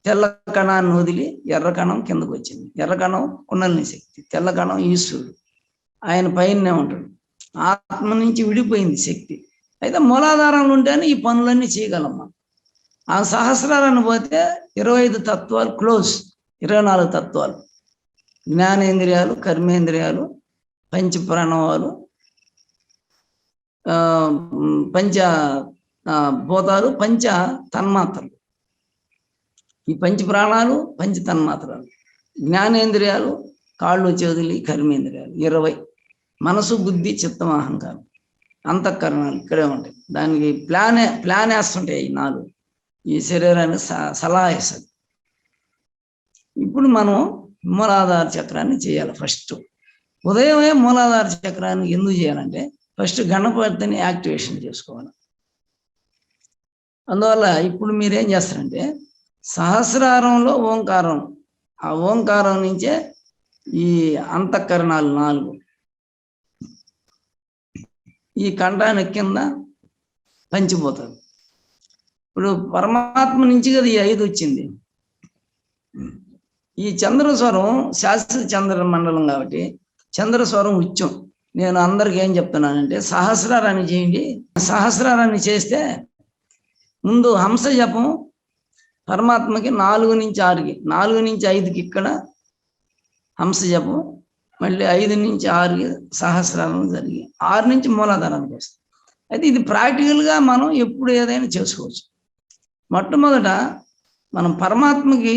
తెల్ల కణాన్ని వదిలి ఎర్ర కణం కిందకు వచ్చింది. ఎర్ర కణం కుండలిని శక్తి, తెల్ల కణం ఈశ్వరుడు, ఆయన పైనే ఉంటాడు. ఆత్మ నుంచి విడిపోయింది శక్తి. అయితే మూలాధారంలో ఉంటేనే ఈ పనులన్నీ చేయగలం మనం. ఆ సహస్రాలను పోతే 25 తత్వాలు క్లోజ్, 24 తత్వాలు, జ్ఞానేంద్రియాలు, కర్మేంద్రియాలు, పంచ ప్రణవాలు, పంచ భూతాలు, పంచ తన్మాత్రలు. ఈ పంచ ప్రాణాలు, పంచ తన్మాత్రలు, జ్ఞానేంద్రియాలు, కాళ్ళు చేతులు, కర్మేంద్రియాలు 20, మనసు బుద్ధి చిత్తం అహంకారం, అంతఃకరణాలు ఇక్కడే ఉంటాయి. దానికి ప్లాన్ వేస్తుంటాయి ఈ 4. ఈ శరీరానికి సలహా ఇస్తుంది. ఇప్పుడు మనం మూలాధార చక్రాన్ని చేయాలి. ఫస్ట్ ఉదయమే మూలాధార చక్రాన్ని ఎందుకు చేయాలంటే ఫస్ట్ గణపతిని యాక్టివేషన్ చేసుకోవాలి. అందువల్ల ఇప్పుడు మీరేం చేస్తారంటే సహస్రారంలో ఓంకారం, ఆ ఓంకారం నుంచే ఈ అంతఃకరణాలు 4, ఈ కంఠానికి కింద పంచిపోతారు. ఇప్పుడు పరమాత్మ నుంచి కదా ఈ 5 వచ్చింది. ఈ చంద్రస్వరం శాస్త్ర చంద్ర మండలం కాబట్టి చంద్రస్వరం ఉచ్చం. నేను అందరికి ఏం చెప్తున్నానంటే సహస్రారాన్ని చేయండి. సహస్రారాన్ని చేస్తే ముందు హంస జపం పరమాత్మకి 4 నుంచి 6కి, 4 నుంచి 5కి ఇక్కడ హంస జపం, మళ్ళీ 5 నుంచి 6కి సహస్రారం జరిగి 6 నుంచి మూలాధారానికి వస్తుంది. అయితే ఇది ప్రాక్టికల్గా మనం ఎప్పుడు ఏదైనా చేసుకోవచ్చు. మొట్టమొదట మనం పరమాత్మకి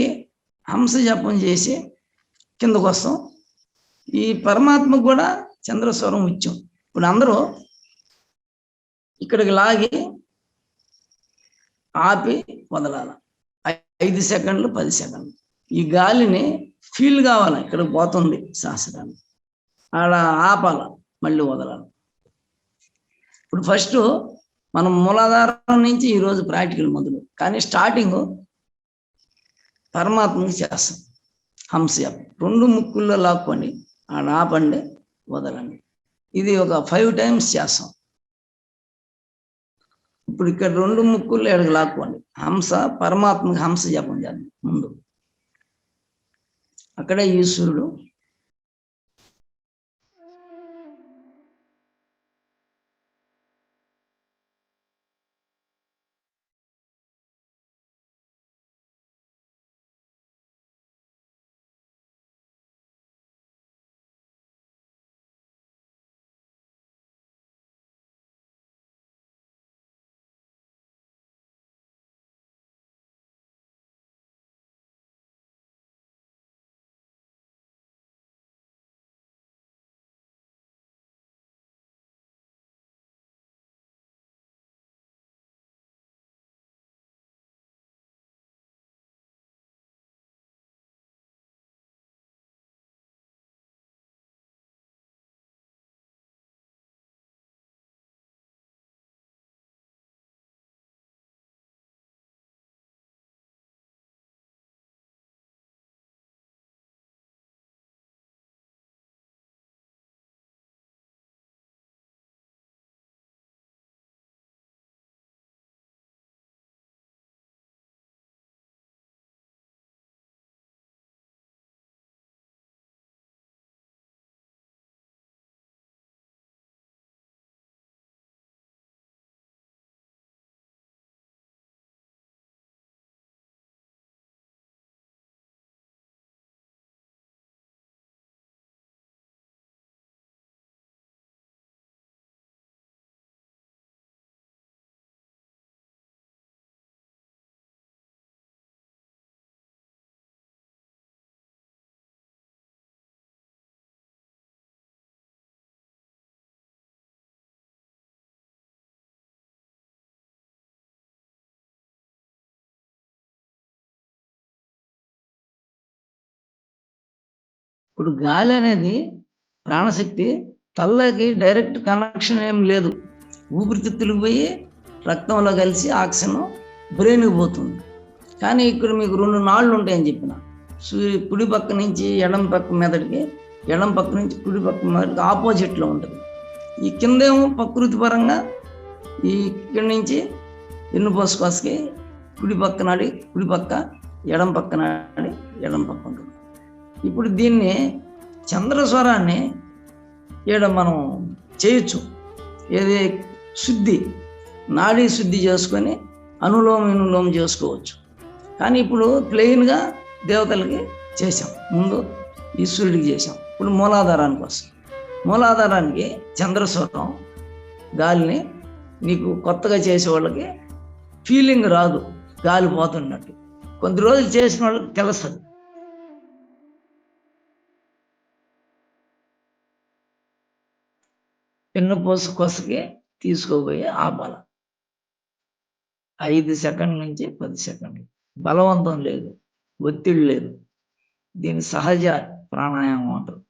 హంస జపం చేసి కిందకు వస్తాం. ఈ పరమాత్మకు కూడా చంద్రస్వరం ఉచ్చం. ఇప్పుడు అందరూ ఇక్కడికి లాగి ఆపి వదలాలి. 5 సెకండ్లు, 10 సెకండ్లు. ఈ గాలిని ఫీల్ కావాలి, ఇక్కడ పోతుంది సహస్రాన్ని, ఆడ ఆపాల, మళ్ళీ వదలాలి. ఇప్పుడు ఫస్ట్ మనం మూలాధారం నుంచి ఈరోజు ప్రాక్టికల్ మొదలు, కానీ స్టార్టింగ్ పరమాత్మకి చేస్తాం. హంస 2 ముక్కుల్లో లాక్కోండి, ఆడ ఆపండి, వదలండి. ఇది ఒక 5 టైమ్స్ చేస్తాం. ఇప్పుడు ఇక్కడ 2 ముక్కుల్లో ఎడకు లాక్కోండి, హంస పరమాత్మకి హంస జపం చేద్దాం. ముందు అక్కడే ఈశ్వరుడు, ఇప్పుడు గాలి అనేది ప్రాణశక్తి తలకి డైరెక్ట్ కనెక్షన్ ఏం లేదు. ఊపిరితిత్తులకు పోయి రక్తంలో కలిసి ఆక్సిజన్ బ్రెయిన్కి పోతుంది. కానీ ఇక్కడ మీకు 2 నాళ్ళు ఉంటాయని చెప్పిన. కుడి పక్క నుంచి ఎడం పక్క మెదడుకి, ఎడం పక్క నుంచి కుడి పక్క మెదడుకి ఆపోజిట్లో ఉంటుంది. ఈ కిందేమో ప్రకృతి పరంగా ఇక్కడి నుంచి ఎన్నుపోసుకోసకి కుడి పక్క నాడి కుడి పక్క, ఎడం పక్క నాడి ఎడం పక్క ఉంటుంది. ఇప్పుడు దీన్ని చంద్రస్వరాన్ని ఈడ మనం చేయొచ్చు. ఏది శుద్ధి, నాడీ శుద్ధి చేసుకొని అనులోమ వినులోమ చేసుకోవచ్చు. కానీ ఇప్పుడు ప్లెయిన్గా దేవతలకి చేసాం, ముందు ఈశ్వరుడికి చేసాం. ఇప్పుడు మూలాధారానికి వస్తాం. మూలాధారానికి చంద్రస్వరం గాలిని నీకు కొత్తగా చేసే వాళ్ళకి ఫీలింగ్ రాదు, గాలి పోతున్నట్టు. కొద్ది రోజులు చేసిన వాళ్ళకి తెలుస్తుంది. వెన్నుపూస కొసకి తీసుకోబోయి ఆపాల. 5 సెకండ్ల నుంచి 10 సెకండ్లు. బలవంతం లేదు, ఒత్తిడి లేదు. దీని సహజ ప్రాణాయామం అంటారు.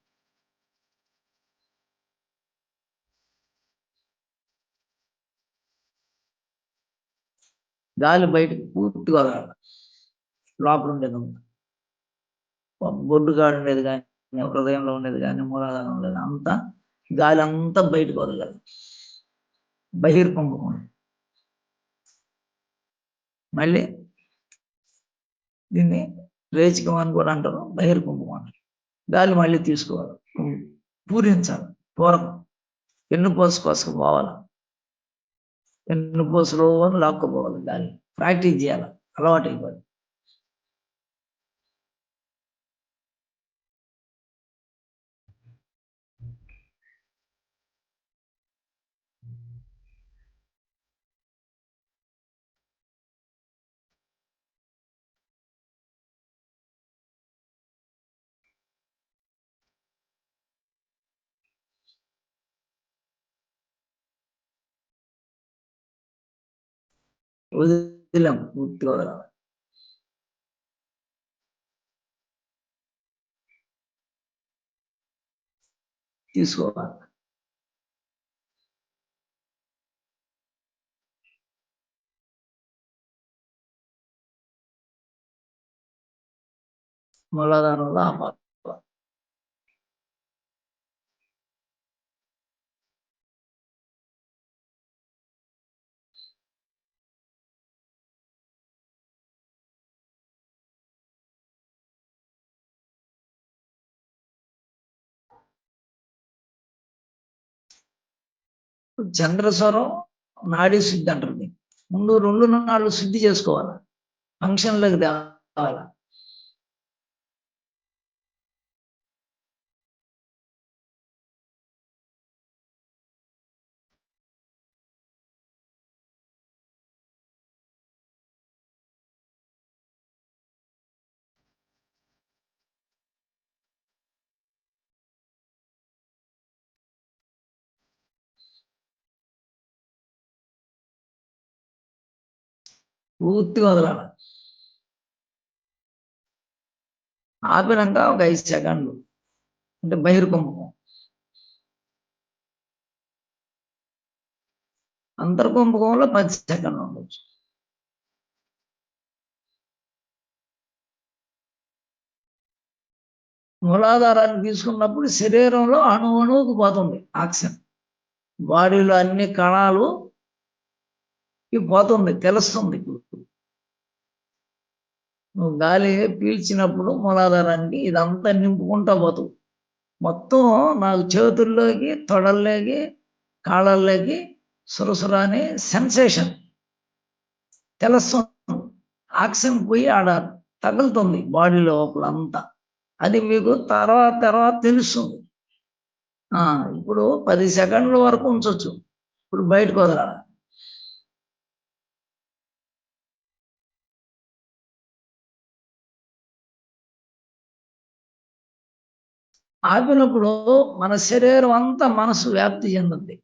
గాలి బయటకు పూర్తిగా వదలాలి. లోపల ఉండేది బొడ్డు కాడు ఉండేది కానీ, హృదయంలో ఉండేది కానీ, మూలాధారం ఉండేది అంతా గాలి అంతా బయటకు వదలాలి. బహిర్పంపకం. మళ్ళీ దీన్ని రేచకం అని కూడా అంటారు, బహిర్పంపకం అంటారు. గాలి మళ్ళీ తీసుకోవాలి, పూరించాలి. పూరకం ఎన్నుపోస కోసకు పోవాలి, ఎన్నుపోసలో లాక్కపోవాలి. గాలి ప్రాక్టీస్ చేయాలి, అలవాటు అయిపోయింది. వదిలేం, పూర్తిగా వదలాలి. తీసుకోవాలి. మూలాధారంలో ఆపాలి. చంద్రస్వరం నాడీ శుద్ధి అంటారు. ముందు 2 నాళ్ళు శుద్ధి చేసుకోవాలి, ఫంక్షన్లోకి తేవాలి. పూర్తిగా వదలాలి. ఆపినాక ఒక 5 సెకండ్లు అంటే బహిర్కుంభకం. అంతర్కుంభకంలో 10 సెకండ్లు ఉండొచ్చు. మూలాధారాన్ని తీసుకున్నప్పుడు శరీరంలో అణువుకు పోతుంది ఆక్సిజన్. బాడీలో అన్ని కణాలు పోతుంది, తెలుస్తుంది. నువ్వు గాలి పీల్చినప్పుడు మూలాధారానికి ఇదంతా నింపుకుంటా పోతుంది. మొత్తం నాకు చేతుల్లోకి, తొడల్లోకి, కాళ్ళల్లోకి సురసుర అనే సెన్సేషన్ తెలుస్తుంది. ఆక్సిజన్ పోయి ఆడ తగులుతుంది బాడీ లోపల అంతా. అది మీకు తర్వాత తెలుస్తుంది. ఇప్పుడు 10 సెకండ్ల వరకు ఉంచవచ్చు. ఇప్పుడు బయటకు వదలాలి. ఆపినప్పుడు మన శరీరం అంతా మనసు వ్యాప్తి చెందుతుంది.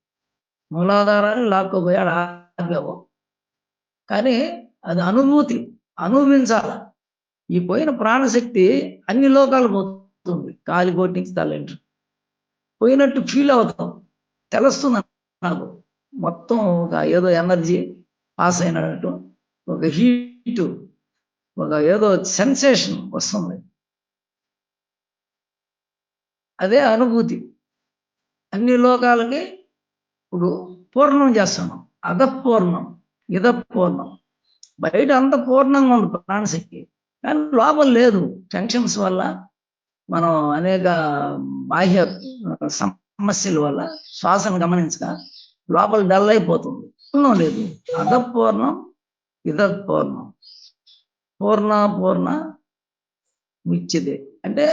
మూలాధారాన్ని లాక్కోపోయాడు ఆపావు, కానీ అది అనుభవించాల. ఈ పోయిన ప్రాణశక్తి అన్ని లోకాలు పోతుంది. వస్తుంది, కాలి కోటింగ్స్ తలంటు పోయినట్టు ఫీల్ అవుతాం, తెలుస్తుంది నాకు. మొత్తం ఒక ఏదో ఎనర్జీ పాస్ అయినట్టు, ఒక హీట్, ఒక ఏదో సెన్సేషన్ వస్తుంది. అదే అనుభూతి. అన్ని లోకాలకి ఇప్పుడు పూర్ణం చేస్తున్నాం, అధపూర్ణం, ఇదపూర్ణం. బయట అంత పూర్ణంగా ఉంది ప్రాణశక్తి, కానీ లోపల లేదు. టెన్షన్స్ వల్ల, మనం అనేక బాహ్య సమస్యల వల్ల శ్వాసను గమనించక లోపల డల్ అయిపోతుంది. పూర్ణం లేదు. అధపూర్ణం, ఇదపూర్ణం. పూర్ణ పూర్ణ ముచ్యతే అంటే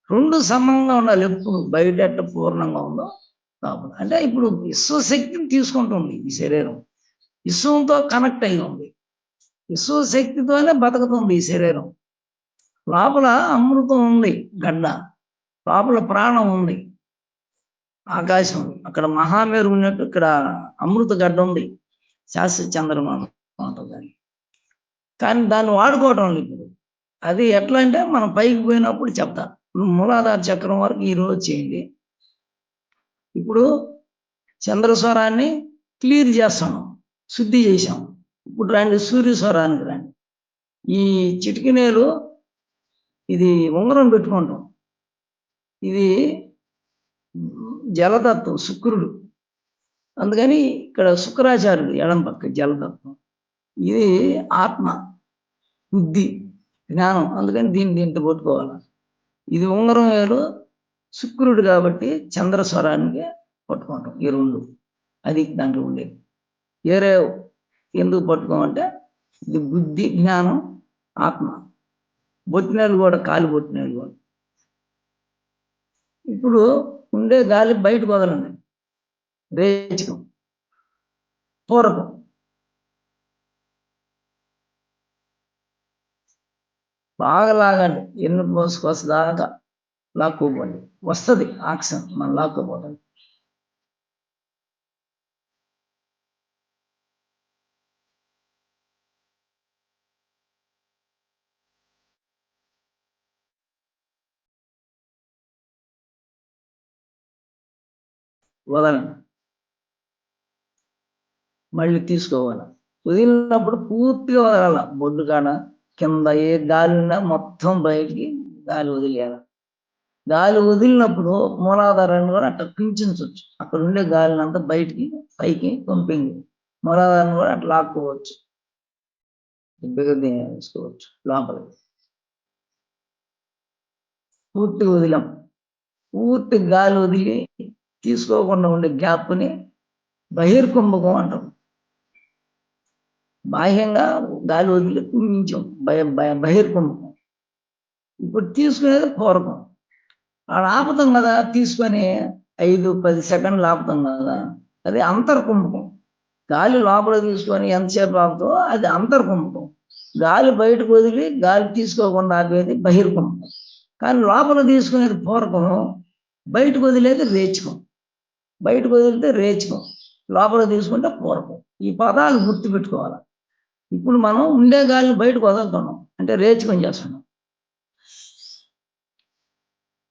రెండు సమంగా ఉండాలి ఎప్పుడు. బయట ఎట్ట పూర్ణంగా ఉందో లోపల. అంటే ఇప్పుడు విశ్వశక్తిని తీసుకుంటుంది ఈ శరీరం, విశ్వంతో కనెక్ట్ అయి ఉంది, విశ్వశక్తితోనే బతుకుతుంది ఈ శరీరం. లోపల అమృతం ఉంది గడ్డ, లోపల ప్రాణం ఉంది, ఆకాశం. అక్కడ మహామేరు ఉన్నట్టు ఇక్కడ అమృత గడ్డ ఉంది, శాశ్వత చంద్రమా ఉంటుంది. కానీ దాన్ని వాడుకోవటం లేదు ఇప్పుడు. అది ఎట్లా అంటే మనం పైకి పోయినప్పుడు చెప్తా. మూలాధార చక్రం వరకు ఈరోజు చేయండి. ఇప్పుడు చంద్రస్వరాన్ని క్లియర్ చేస్తాను, శుద్ధి చేసాం. ఇప్పుడు రండి సూర్యస్వరానికి రండి. ఈ చిటికినేలు ఇది ఉంగరం పెట్టుకుంటాం, ఇది జలతత్వం, శుక్రుడు. అందుకని ఇక్కడ శుక్రాచార్యుడు ఎడం పక్క జలతత్వం. ఇది ఆత్మ, బుద్ధి, జ్ఞానం. అందుకని దీంట్లో పట్టుకోవాలి. ఇది ఉంగరం వేలు శుక్రుడు కాబట్టి చంద్రస్వరానికి పట్టుకుంటాం ఈ రెండు. అది దాంట్లో ఉండేది. వేరే ఎందుకు పట్టుకోమంటే ఇది బుద్ధి, జ్ఞానం, ఆత్మ. బొట్టినేలు కూడా, కాలి బొట్టినేలు కూడా. ఇప్పుడు ఉండే గాలి బయటకు వదలండి, రేచకం, పూరకం. బాగా లాగండి, ఎన్ని మోసుకొస్తాదాకా లాక్కోపోండి. వస్తుంది ఆక్సిజన్, మనం లాక్కోపోతుంది. వదలండి, మళ్ళీ తీసుకోవాలి. వదిలినప్పుడు పూర్తిగా వదలాల. బొడ్డు కాడ కింద ఏ గాలి ఉన్నా మొత్తం బయటికి గాలి వదిలేయాలి. గాలి వదిలినప్పుడు మూలాధారాన్ని కూడా అట్లా పింఛించవచ్చు. అక్కడ ఉండే గాలిని అంతా బయటికి పైకి పంపింది. మూలాధారాన్ని కూడా అట్లా లాక్కోవచ్చు, తీసుకోవచ్చు లోపలికి. పూర్తిగా వదిలాం. పూర్తి గాలి వదిలి తీసుకోకుండా ఉండే గ్యాప్ని బహిర్కుంభకం అంటాం. బాహ్యంగా గాలి వదిలి కుంభించాం, బహిర్కుంభకం. ఇప్పుడు తీసుకునేది పూరకం. ఆడ ఆపుతాం కదా, తీసుకొని 5-10 సెకండ్లు ఆపుతాం కదా, అది అంతర్కుంభకం. గాలి లోపల తీసుకొని ఎంతసేపు ఆపుతో అది అంతర్కుంభకం. గాలి బయటకు వదిలి గాలి తీసుకోకుండా ఆపేది బహిర్కుంభకం. కానీ లోపల తీసుకునేది పూరకం, బయటకు వదిలేది రేచకం. బయటకు వదిలితే రేచకం, లోపల తీసుకుంటే పూరకం. ఈ పదాలు గుర్తుపెట్టుకోవాలి. ఇప్పుడు మనం ఉండే గాలిని బయటకు వదులుతున్నాం అంటే రేచకం చేస్తున్నాం,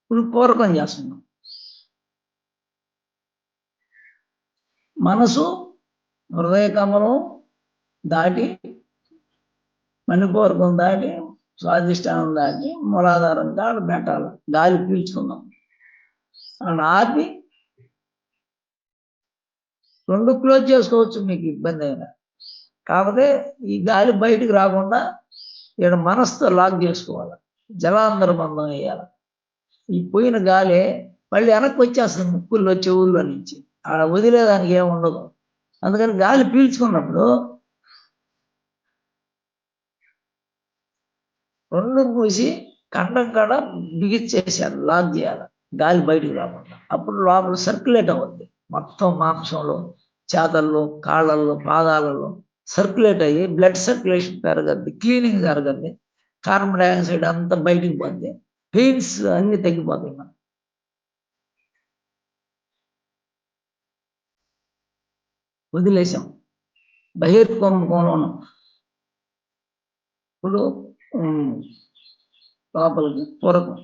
ఇప్పుడు పూరకం చేస్తున్నాం. మనసు హృదయ కమలం దాటి, మణిపూరకం దాటి, స్వాధిష్టానం దాటి, మూలాధారం దాటి పెట్టాలి. గాలి పీల్చుకుందాం, అక్కడ ఆపి రెండు క్లోజ్ చేసుకోవచ్చు, మీకు ఇబ్బంది అయినా. కాకపోతే ఈ గాలి బయటికి రాకుండా ఇక్కడ మనసుతో లాక్ చేసుకోవాలి, జలాంతర్బంధం వేయాలి. ఈ పోయిన గాలి మళ్ళీ వెనక్కి వచ్చేస్తుంది ముక్కుల్లో, చెవుల్లో నుంచి. ఆడ వదిలేదానికి ఏముండదు. అందుకని గాలి పీల్చుకున్నప్పుడు రెండు మూసి కండం కాడ బిగిచ్చేసారు, లాక్ చేయాలి, గాలి బయటికి రాకుండా. అప్పుడు లోపల సర్క్యులేట్ అవుద్ది, మొత్తం మాంసంలో, చేతల్లో, కాళ్ళల్లో, పాదాలలో సర్క్యులేట్ అయ్యి బ్లడ్ సర్క్యులేషన్ పెరగద్ది, క్లీనింగ్ జరగద్ది, కార్బన్ డైఆక్సైడ్ అంతా బయటికి పోద్ది, పెయిన్స్ అన్ని తగ్గిపోతాయి. మనం వదిలేసాం, బహిర్కుంభకంలో ఉన్నాం. ఇప్పుడు లోపలికి పూరకం,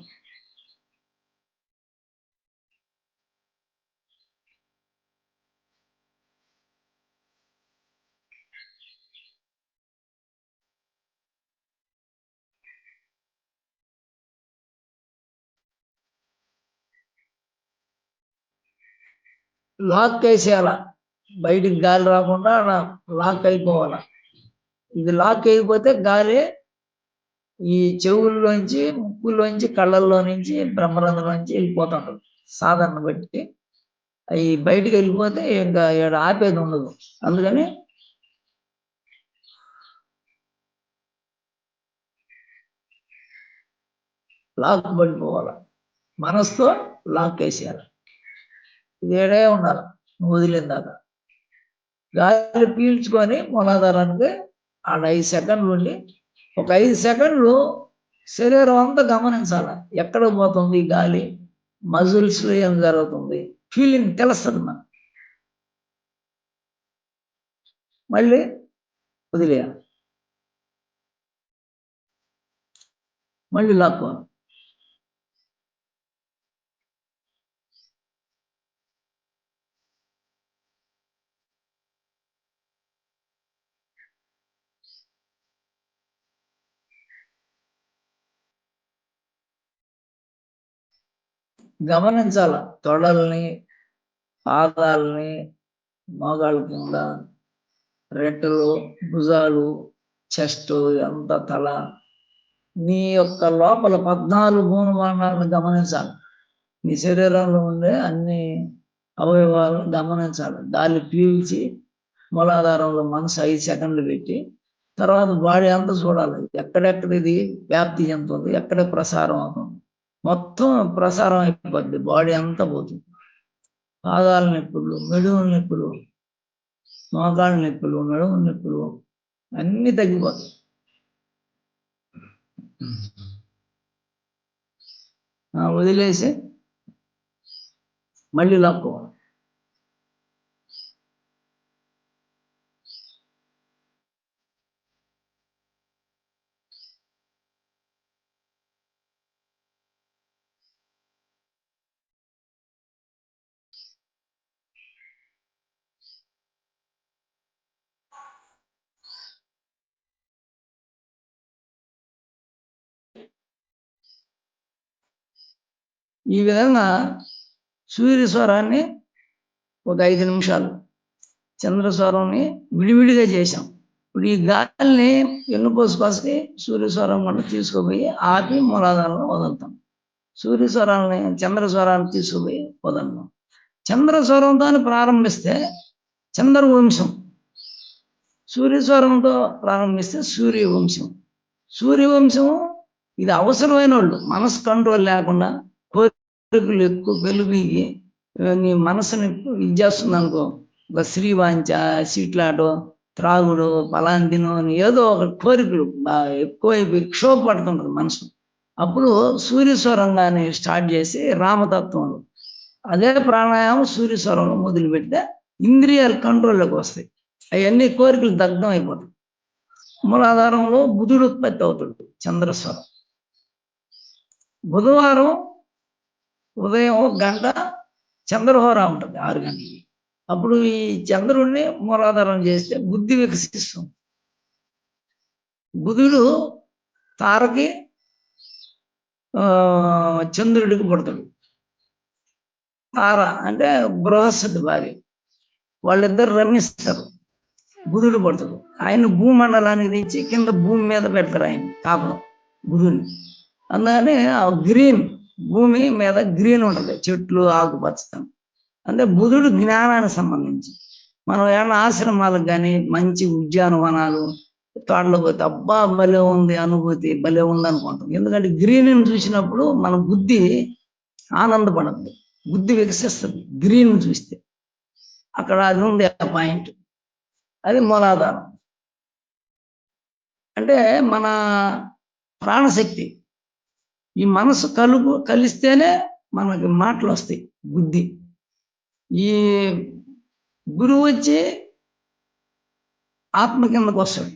లాక్ వేసేయాల, బయటికి గాలి రాకుండా లాక్ అయిపోవాల. ఇది లాక్ అయిపోతే గాలి ఈ చెవుల్లోంచి, ముక్కుల్లోంచి, కళ్ళల్లో నుంచి, బ్రహ్మరంధ్రం నుంచి వెళ్ళిపోతుంటది. సాధారణ బట్టి అవి బయటికి వెళ్ళిపోతే ఇంకా ఇక్కడ ఆపేది ఉండదు. అందుకని లాక్ పడిపోవాలి, మనసుతో లాక్ వేసేయాలి. ఇదేడే ఉండాలి వదిలిన దాకా. గాలి పీల్చుకొని మూలాధారానికి ఆడ 5 సెకండ్లు ఉండి, ఒక 5 సెకండ్లు శరీరం అంతా గమనించాలి. ఎక్కడ పోతుంది గాలి, మజిల్స్ ఏం జరుగుతుంది, ఫీలింగ్ తెలుస్తుంది మనకు. మళ్ళీ వదిలేయాలి, మళ్ళీ లాక్కోవాలి. గమనించాల తొడల్ని, పాదాలని, మోకాళ్ళ కింద, రెట్టలు, భుజాలు, చెస్ట్, ఎంత తల, నీ యొక్క లోపల 14 భూమభాగాలను గమనించాలి. నీ శరీరంలో ఉండే అన్ని అవయవాలు గమనించాలి. గాలి పీల్చి మూలాధారంలో మనసు 5 సెకండ్లు పెట్టి, తర్వాత బాడీ అంతా చూడాలి. ఎక్కడెక్కడ ఇది వ్యాప్తి చెందుతుంది, ఎక్కడ ప్రసారం అవుతుంది. మొత్తం ప్రసారం అయిపోద్ది, బాడీ అంతా పోతుంది. పాదాల నొప్పులు, మెడువుల నొప్పులు, మోకాళ్ళ నొప్పులు, మెడువుల నొప్పులు అన్నీ తగ్గిపోతాయి. వదిలేసి మళ్ళీ లాక్కోవాలి. ఈ విధంగా సూర్యస్వరాన్ని ఒక 5 నిమిషాలు, చంద్రస్వరాన్ని విడివిడిగా చేశాం. ఇప్పుడు ఈ గాలిని ఎన్నుకోసుకొసి సూర్యస్వరం కూడా తీసుకుపోయి ఆపి మూలాధారంలో వదులుతాం. సూర్యస్వరాన్ని, చంద్రస్వరాన్ని తీసుకుపోయి వదలడం. చంద్రస్వరంతో ప్రారంభిస్తే చంద్రవంశం, సూర్యస్వరంతో ప్రారంభిస్తే సూర్యవంశం. సూర్యవంశం ఇది అవసరమైన వాళ్ళు, మనసు కంట్రోల్ లేకుండా కోరికలు ఎక్కువ వెలుగుకి నీ మనసుని ఇది చేస్తుంది అనుకో, ఒక శ్రీవాంచ, సీట్లాటో, త్రాగుడు, పలాంతినో అని ఏదో ఒక కోరికలు ఎక్కువ క్షోభపడుతుంటుంది మనసు. అప్పుడు సూర్యస్వరంగాన్ని స్టార్ట్ చేసి రామతత్వంలో అదే ప్రాణాయామం సూర్యస్వరంలో మొదలుపెడితే ఇంద్రియాలు కంట్రోల్లోకి వస్తాయి. అవన్నీ కోరికలు దగ్ధం అయిపోతాయి. మూలాధారంలో బుధుడు ఉత్పత్తి అవుతాడు, చంద్రస్వరం. బుధవారం ఉదయం 1 గంట చంద్రహోర ఉంటుంది, 6 గంటలకి. అప్పుడు ఈ చంద్రుడిని మూలాధారం చేస్తే బుద్ధి వికసిస్తుంది. బుధుడు తారకి చంద్రుడికి పుడతాడు. తార అంటే బృహస్పతి భార్య, వాళ్ళిద్దరు రమిస్తారు. బుధుడు పడతాడు. ఆయన భూమండలానికి తెచ్చి కింద భూమి మీద పెడతారు ఆయన కాపలం బుధుడిని. అందుకని ఆ గ్రీన్, భూమి మీద గ్రీన్ ఉంటుంది, చెట్లు, ఆకుపచ్చదనం. అంటే బుధుడు జ్ఞానానికి సంబంధించి. మనం ఏమన్నా ఆశ్రమాలకు కానీ మంచి ఉద్యానవనాలు, తోటలో పోతే అబ్బా భలే ఉంది అనుభూతి, భలే ఉంది అనుకుంటాం. ఎందుకంటే గ్రీన్ చూసినప్పుడు మన బుద్ధి ఆనందపడుతుంది, బుద్ధి వికసిస్తుంది గ్రీన్ చూస్తే. అక్కడ అది ఉంది ఆ పాయింట్, అది మూలాధారం. అంటే మన ప్రాణశక్తి. ఈ మనసు కలిస్తేనే మనకి మాటలు వస్తాయి, బుద్ధి. ఈ గురువు వచ్చి ఆత్మ కిందకు వస్తాడు,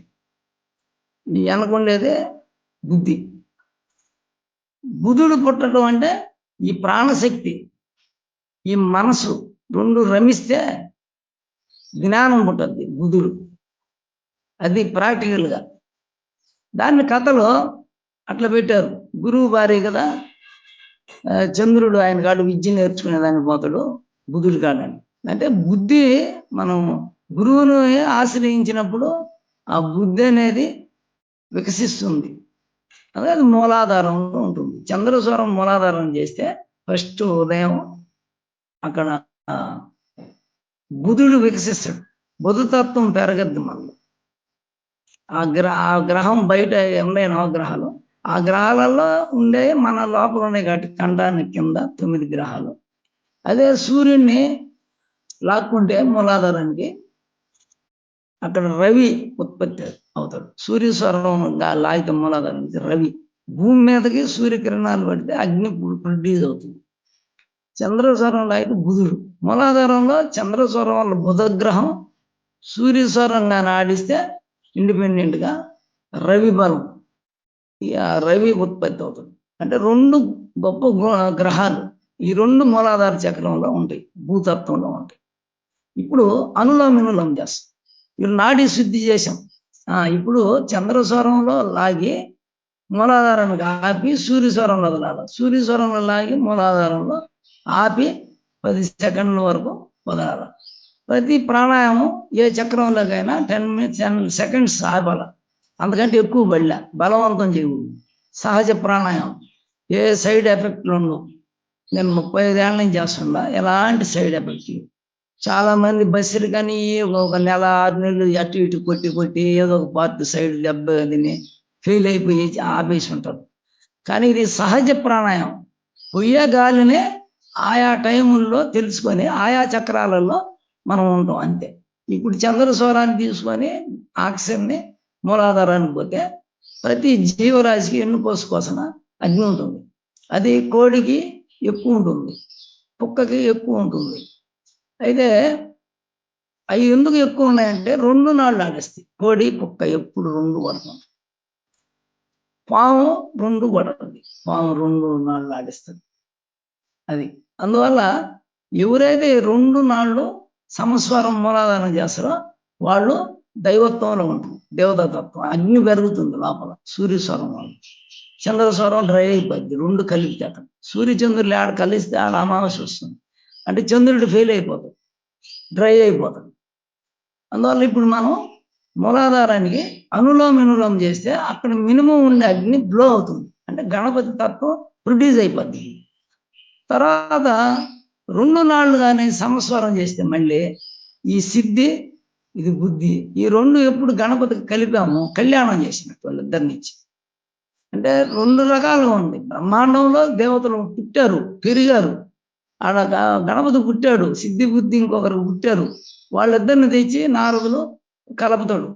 ఈ వెనకుండేదే బుద్ధి. బుధుడు పుట్టడం అంటే ఈ ప్రాణశక్తి, ఈ మనసు రెండు రమిస్తే జ్ఞానం పుట్టద్ది బుధుడు. అది ప్రాక్టికల్గా. దాన్ని కథలో అట్లా పెట్టారు. గురువు భార్య కదా, చంద్రుడు ఆయన కాడు విద్య నేర్చుకునేదానికి పోతాడు బుధుడి కాడని. అంటే బుద్ధి మనం గురువును ఆశ్రయించినప్పుడు ఆ బుద్ధి అనేది వికసిస్తుంది. అదే అది మూలాధారంలో ఉంటుంది. చంద్రస్వరం మూలాధారం చేస్తే ఫస్ట్ ఉదయం అక్కడ బుధుడు వికసిస్తాడు. బుధతత్వం పెరగద్దు మనలో. ఆ గ్రహం బయట ఉన్నాయి నవగ్రహాలు. ఆ గ్రహాలలో ఉండే మన లోపల ఉన్నాయి కాబట్టి ఖండానికి కింద 9 గ్రహాలు. అదే సూర్యుడిని లాక్కుంటే మూలాధారానికి అక్కడ రవి ఉత్పత్తి అవుతాడు. సూర్యస్వరం లాగితే మూలాధారం రవి. భూమి మీదకి సూర్యకిరణాలు పడితే అగ్ని ప్రొడ్యూస్ అవుతుంది. చంద్రస్వరం లాగితే బుధుడు. మూలాధారంలో చంద్రస్వరం వల్ల బుధగ్రహం, సూర్యస్వరం కానీ ఆడిస్తే ఇండిపెండెంట్గా రవి బలం, రవి ఉత్పత్తి అవుతుంది. అంటే 2 గొప్ప గ్రహాలు ఈ 2 మూలాధార చక్రంలో ఉంటాయి, భూతత్వంలో ఉంటాయి. ఇప్పుడు అనులోమ చేస్తాం. ఇప్పుడు నాడీ శుద్ధి చేసాం. ఇప్పుడు చంద్రస్వరంలో లాగి మూలాధారానికి ఆపి సూర్యస్వరంలో వదలాలి. సూర్యస్వరంలో లాగి మూలాధారంలో ఆపి 10 సెకండ్ల వరకు వదలాలి. ప్రతి ప్రాణాయామం ఏ చక్రంలోకైనా 10 సెకండ్స్ ఆపాల. అందుకంటే ఎక్కువ బడిలా బలవంతం చేయకూడదు. సహజ ప్రాణాయామం, ఏ సైడ్ ఎఫెక్ట్లు ఉండవు. నేను 35 ఏళ్ళ నుంచి చేస్తున్నా, ఎలాంటి సైడ్ ఎఫెక్ట్. చాలా మంది బస్సులు కానీ ఒక నెల 6 నెలలు అటు ఇటు కొట్టి ఏదో ఒక పార్ట్ సైడ్ దెబ్బ తిని ఫెయిల్ అయిపోయి ఆపేసి ఉంటారు. కానీ ఇది సహజ ప్రాణాయామం. పొయ్యే గాలినే ఆయా టైముల్లో తెలుసుకొని ఆయా చక్రాలలో మనం ఉంటాం అంతే. ఇప్పుడు చంద్రస్వరాన్ని తీసుకొని ఆక్సిజన్ని మూలాధారానికి పోతే ప్రతి జీవరాశికి ఎన్నుకోసం అగ్ని ఉంటుంది. అది కోడికి ఎక్కువ ఉంటుంది, కుక్కకి ఎక్కువ ఉంటుంది. అయితే అవి ఎందుకు ఎక్కువ ఉన్నాయంటే 2 నాళ్ళు ఆడేస్తాయి. కోడి కుక్క ఎప్పుడు 2 పడుతుంది. పాము 2 పడుతుంది. పాము 2 నాళ్ళు ఆడిస్తుంది. అది అందువల్ల ఎవరైతే 2 నాళ్ళు సమస్వరం మూలాధారం చేస్తారో వాళ్ళు దైవత్వంలో ఉంటుంది. దేవతాతత్వం అగ్ని పెరుగుతుంది లోపల. సూర్యస్వరం వాళ్ళు చంద్రస్వరం డ్రై అయిపోద్ది. 2 కలిపితే అక్కడ సూర్యచంద్రులు ఆడ కలిస్తే ఆడ అమావాస్య వస్తుంది. అంటే చంద్రుడు ఫెయిల్ అయిపోతాడు, డ్రై అయిపోతాడు. అందువల్ల ఇప్పుడు మనం మూలాధారానికి అనులోమ చేస్తే అక్కడ మినిమం ఉండే అగ్ని బ్లో అవుతుంది. అంటే గణపతి తత్వం ప్రొడ్యూస్ అయిపోద్ది. తర్వాత 2 నాళ్ళు కానీ సమస్వరం చేస్తే మళ్ళీ ఈ సిద్ధి, ఇది బుద్ధి, ఈ 2 ఎప్పుడు గణపతికి కలిపాము కళ్యాణం చేసినట్టు వాళ్ళిద్దరినిచ్చి. అంటే 2 రకాలుగా ఉంది. బ్రహ్మాండంలో దేవతలు పుట్టారు, పెరిగారు. ఆడ గణపతి పుట్టాడు, సిద్ధి బుద్ధి ఇంకొకరు పుట్టారు. వాళ్ళిద్దరిని తెచ్చి నారదులు కలుపుతాడు.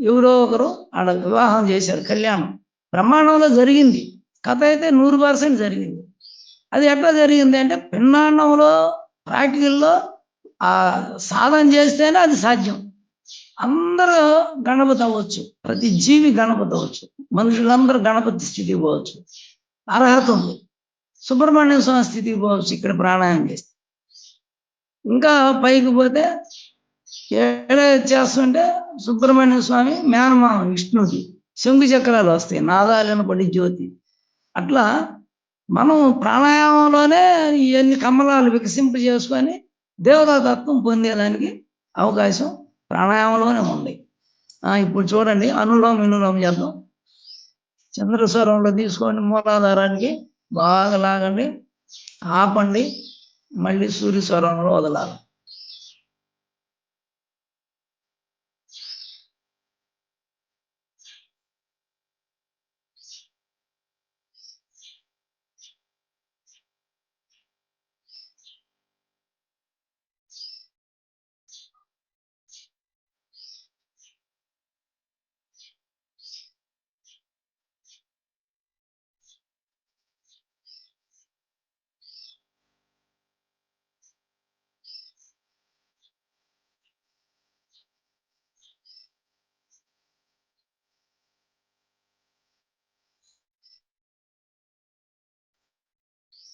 ఎవరో ఒకరు ఆడ వివాహం చేశారు, కళ్యాణం బ్రహ్మాండంలో జరిగింది. కథ అయితే 100% జరిగింది. అది ఎట్లా జరిగింది అంటే పిండాండంలో ప్రాక్టికల్లో ఆ సాధన చేస్తేనే అది సాధ్యం. అందరూ గణపతి అవ్వచ్చు, ప్రతి జీవి గణపతి అవ్వచ్చు, మనుషులందరూ గణపతి స్థితికి పోవచ్చు, అర్హత ఉంది. సుబ్రహ్మణ్య స్వామి స్థితికి పోవచ్చు ఇక్కడ ప్రాణాయామం చేస్తే. ఇంకా పైకి పోతే ఏడే చేస్తుంటే సుబ్రహ్మణ్య స్వామి మేనమామ విష్ణువుకి శంకు చక్రాలు వస్తాయి, నాదాలను పడి జ్యోతి. అట్లా మనం ప్రాణాయామంలోనే ఇవన్నీ కమలాలు వికసింప చేసుకొని దేవతాతత్వం పొందేదానికి అవకాశం ప్రాణాయామంలోనే ఉంది. ఇప్పుడు చూడండి, అనులోమ చేద్దాం. చంద్రస్వరంలో తీసుకోండి, మూలాధారానికి బాగా లాగండి, ఆపండి, మళ్ళీ సూర్యస్వరంలో వదలాలి.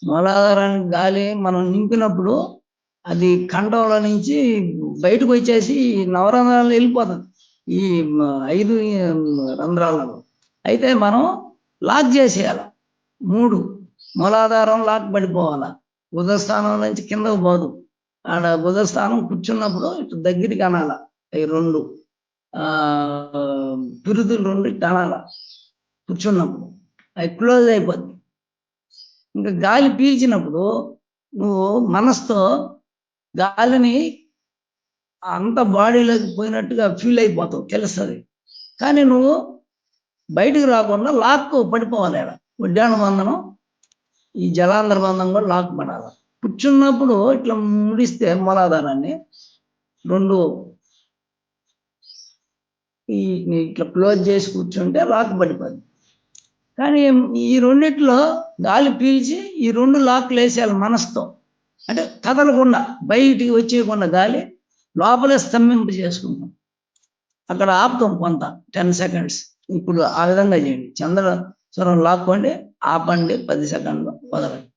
మూలాధారానికి గాలి మనం నింపినప్పుడు అది కంఠంలో నుంచి బయటకు వచ్చేసి నవరంధ్రాలు వెళ్ళిపోతుంది, ఈ 5 రంధ్రాలలో. అయితే మనం లాక్ చేసేయాలి. 3 మూలాధారం లాక్ పడిపోవాలి, ఉదరస్థానం నుంచి కిందకు పోదు. ఆడ బుధస్థానం కూర్చున్నప్పుడు ఇటు దగ్గరికి అనాల ఈ రెండు పిరుదులు రెండు ఇటు అనాల కూర్చున్నప్పుడు అది క్లోజ్ అయిపోద్ది. ఇంకా గాలి పీల్చినప్పుడు నువ్వు మనసుతో గాలిని అంత బాడీలోకి పోయినట్టుగా ఫీల్ అయిపోతావు, తెలుస్తుంది. కానీ నువ్వు బయటకు రాకుండా లాక్ పడిపోవాలి. ఉడ్డాన బంధనం, ఈ జలాంధ్ర బంధం కూడా లాక్ పడాలి. కూర్చున్నప్పుడు ఇట్లా ముడిస్తే మూలాధారాన్ని రెండు ఇట్లా క్లోజ్ చేసి కూర్చుంటే లాక్ పడిపోద్ది. కానీ ఈ రెండిట్లో గాలి పీల్చి ఈ రెండు లాక్లు వేసేయాలి మనసుతో. అంటే కదలకుండా బయటికి వచ్చేయకుండా గాలి లోపలే స్తంభింపు చేసుకుంటాం. అక్కడ ఆపుతాం కొంత 10 seconds. ఇప్పుడు ఆ విధంగా చేయండి. చంద్ర స్వరం లాక్కోండి, ఆపండి, 10 seconds వదలండి.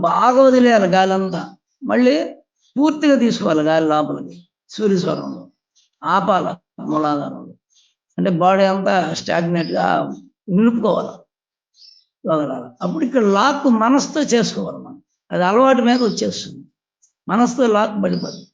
బాగా వదిలేయాలి గాలి అంతా. మళ్ళీ పూర్తిగా తీసుకోవాలి గాలి లోపలికి సూర్యస్వరంలో. ఆపాల మూలాధారంలో. అంటే బాడీ అంతా స్టాగ్నేట్గా నిలుపుకోవాలి, వదలాలి. అప్పుడు ఇక్కడ లాక్ మనసుతో చేసుకోవాలి మనం. అది అలవాటు మీద వచ్చేస్తుంది. మనసుతో లాక్ పడిపోతుంది.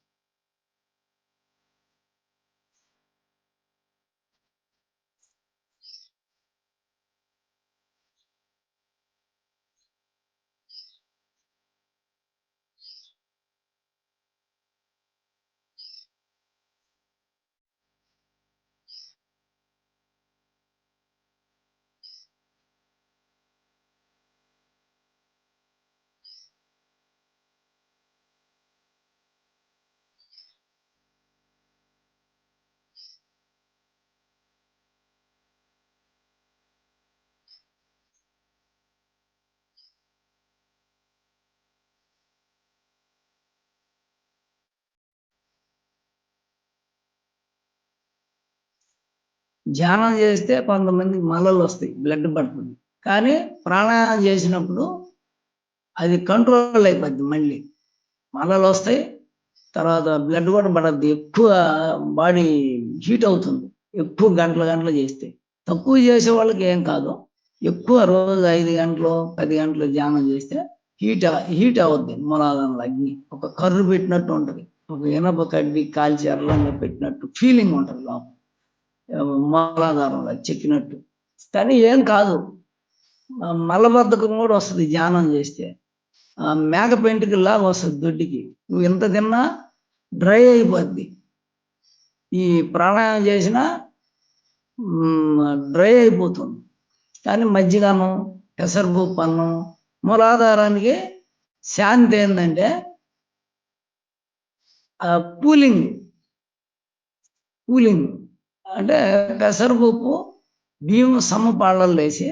ధ్యానం చేస్తే కొంతమందికి మలలు వస్తాయి, బ్లడ్ పడుతుంది. కానీ ప్రాణాయామం చేసినప్పుడు అది కంట్రోల్ అయిపోద్ది. మళ్ళీ మలలు వస్తాయి, తర్వాత బ్లడ్ కూడా పడద్దు. ఎక్కువ బాడీ హీట్ అవుతుంది ఎక్కువ గంటలు చేస్తే. తక్కువ చేసే వాళ్ళకి ఏం కాదు. ఎక్కువ రోజు 5 గంటలు 10 గంటలు ధ్యానం చేస్తే హీట్ అవుద్ది. మూలాధారంలో అగ్ని ఒక కర్రు పెట్టినట్టు ఉంటుంది. ఒక ఇనప కడ్డి కాల్చి ఎర్రంగా పెట్టినట్టు ఫీలింగ్ ఉంటుంది లోపల మూలాధారంలో చెక్కినట్టు. కానీ ఏం కాదు. మలబద్ధకం కూడా వస్తుంది ధ్యానం చేస్తే. మేక పెంటికల్లాగా వస్తుంది దొడ్డికి. నువ్వు ఎంత తిన్నా డ్రై అయిపోద్ది. ఈ ప్రాణాయామం చేసినా డ్రై అయిపోతుంది. కానీ మజ్జిగను, పెసరపప్పు అన్నం, మూలాధారానికి శాంతి ఏంటంటే కూలింగ్ అంటే పెసరపప్పు బియ్యం సమపాళ్ళల్లో వేసి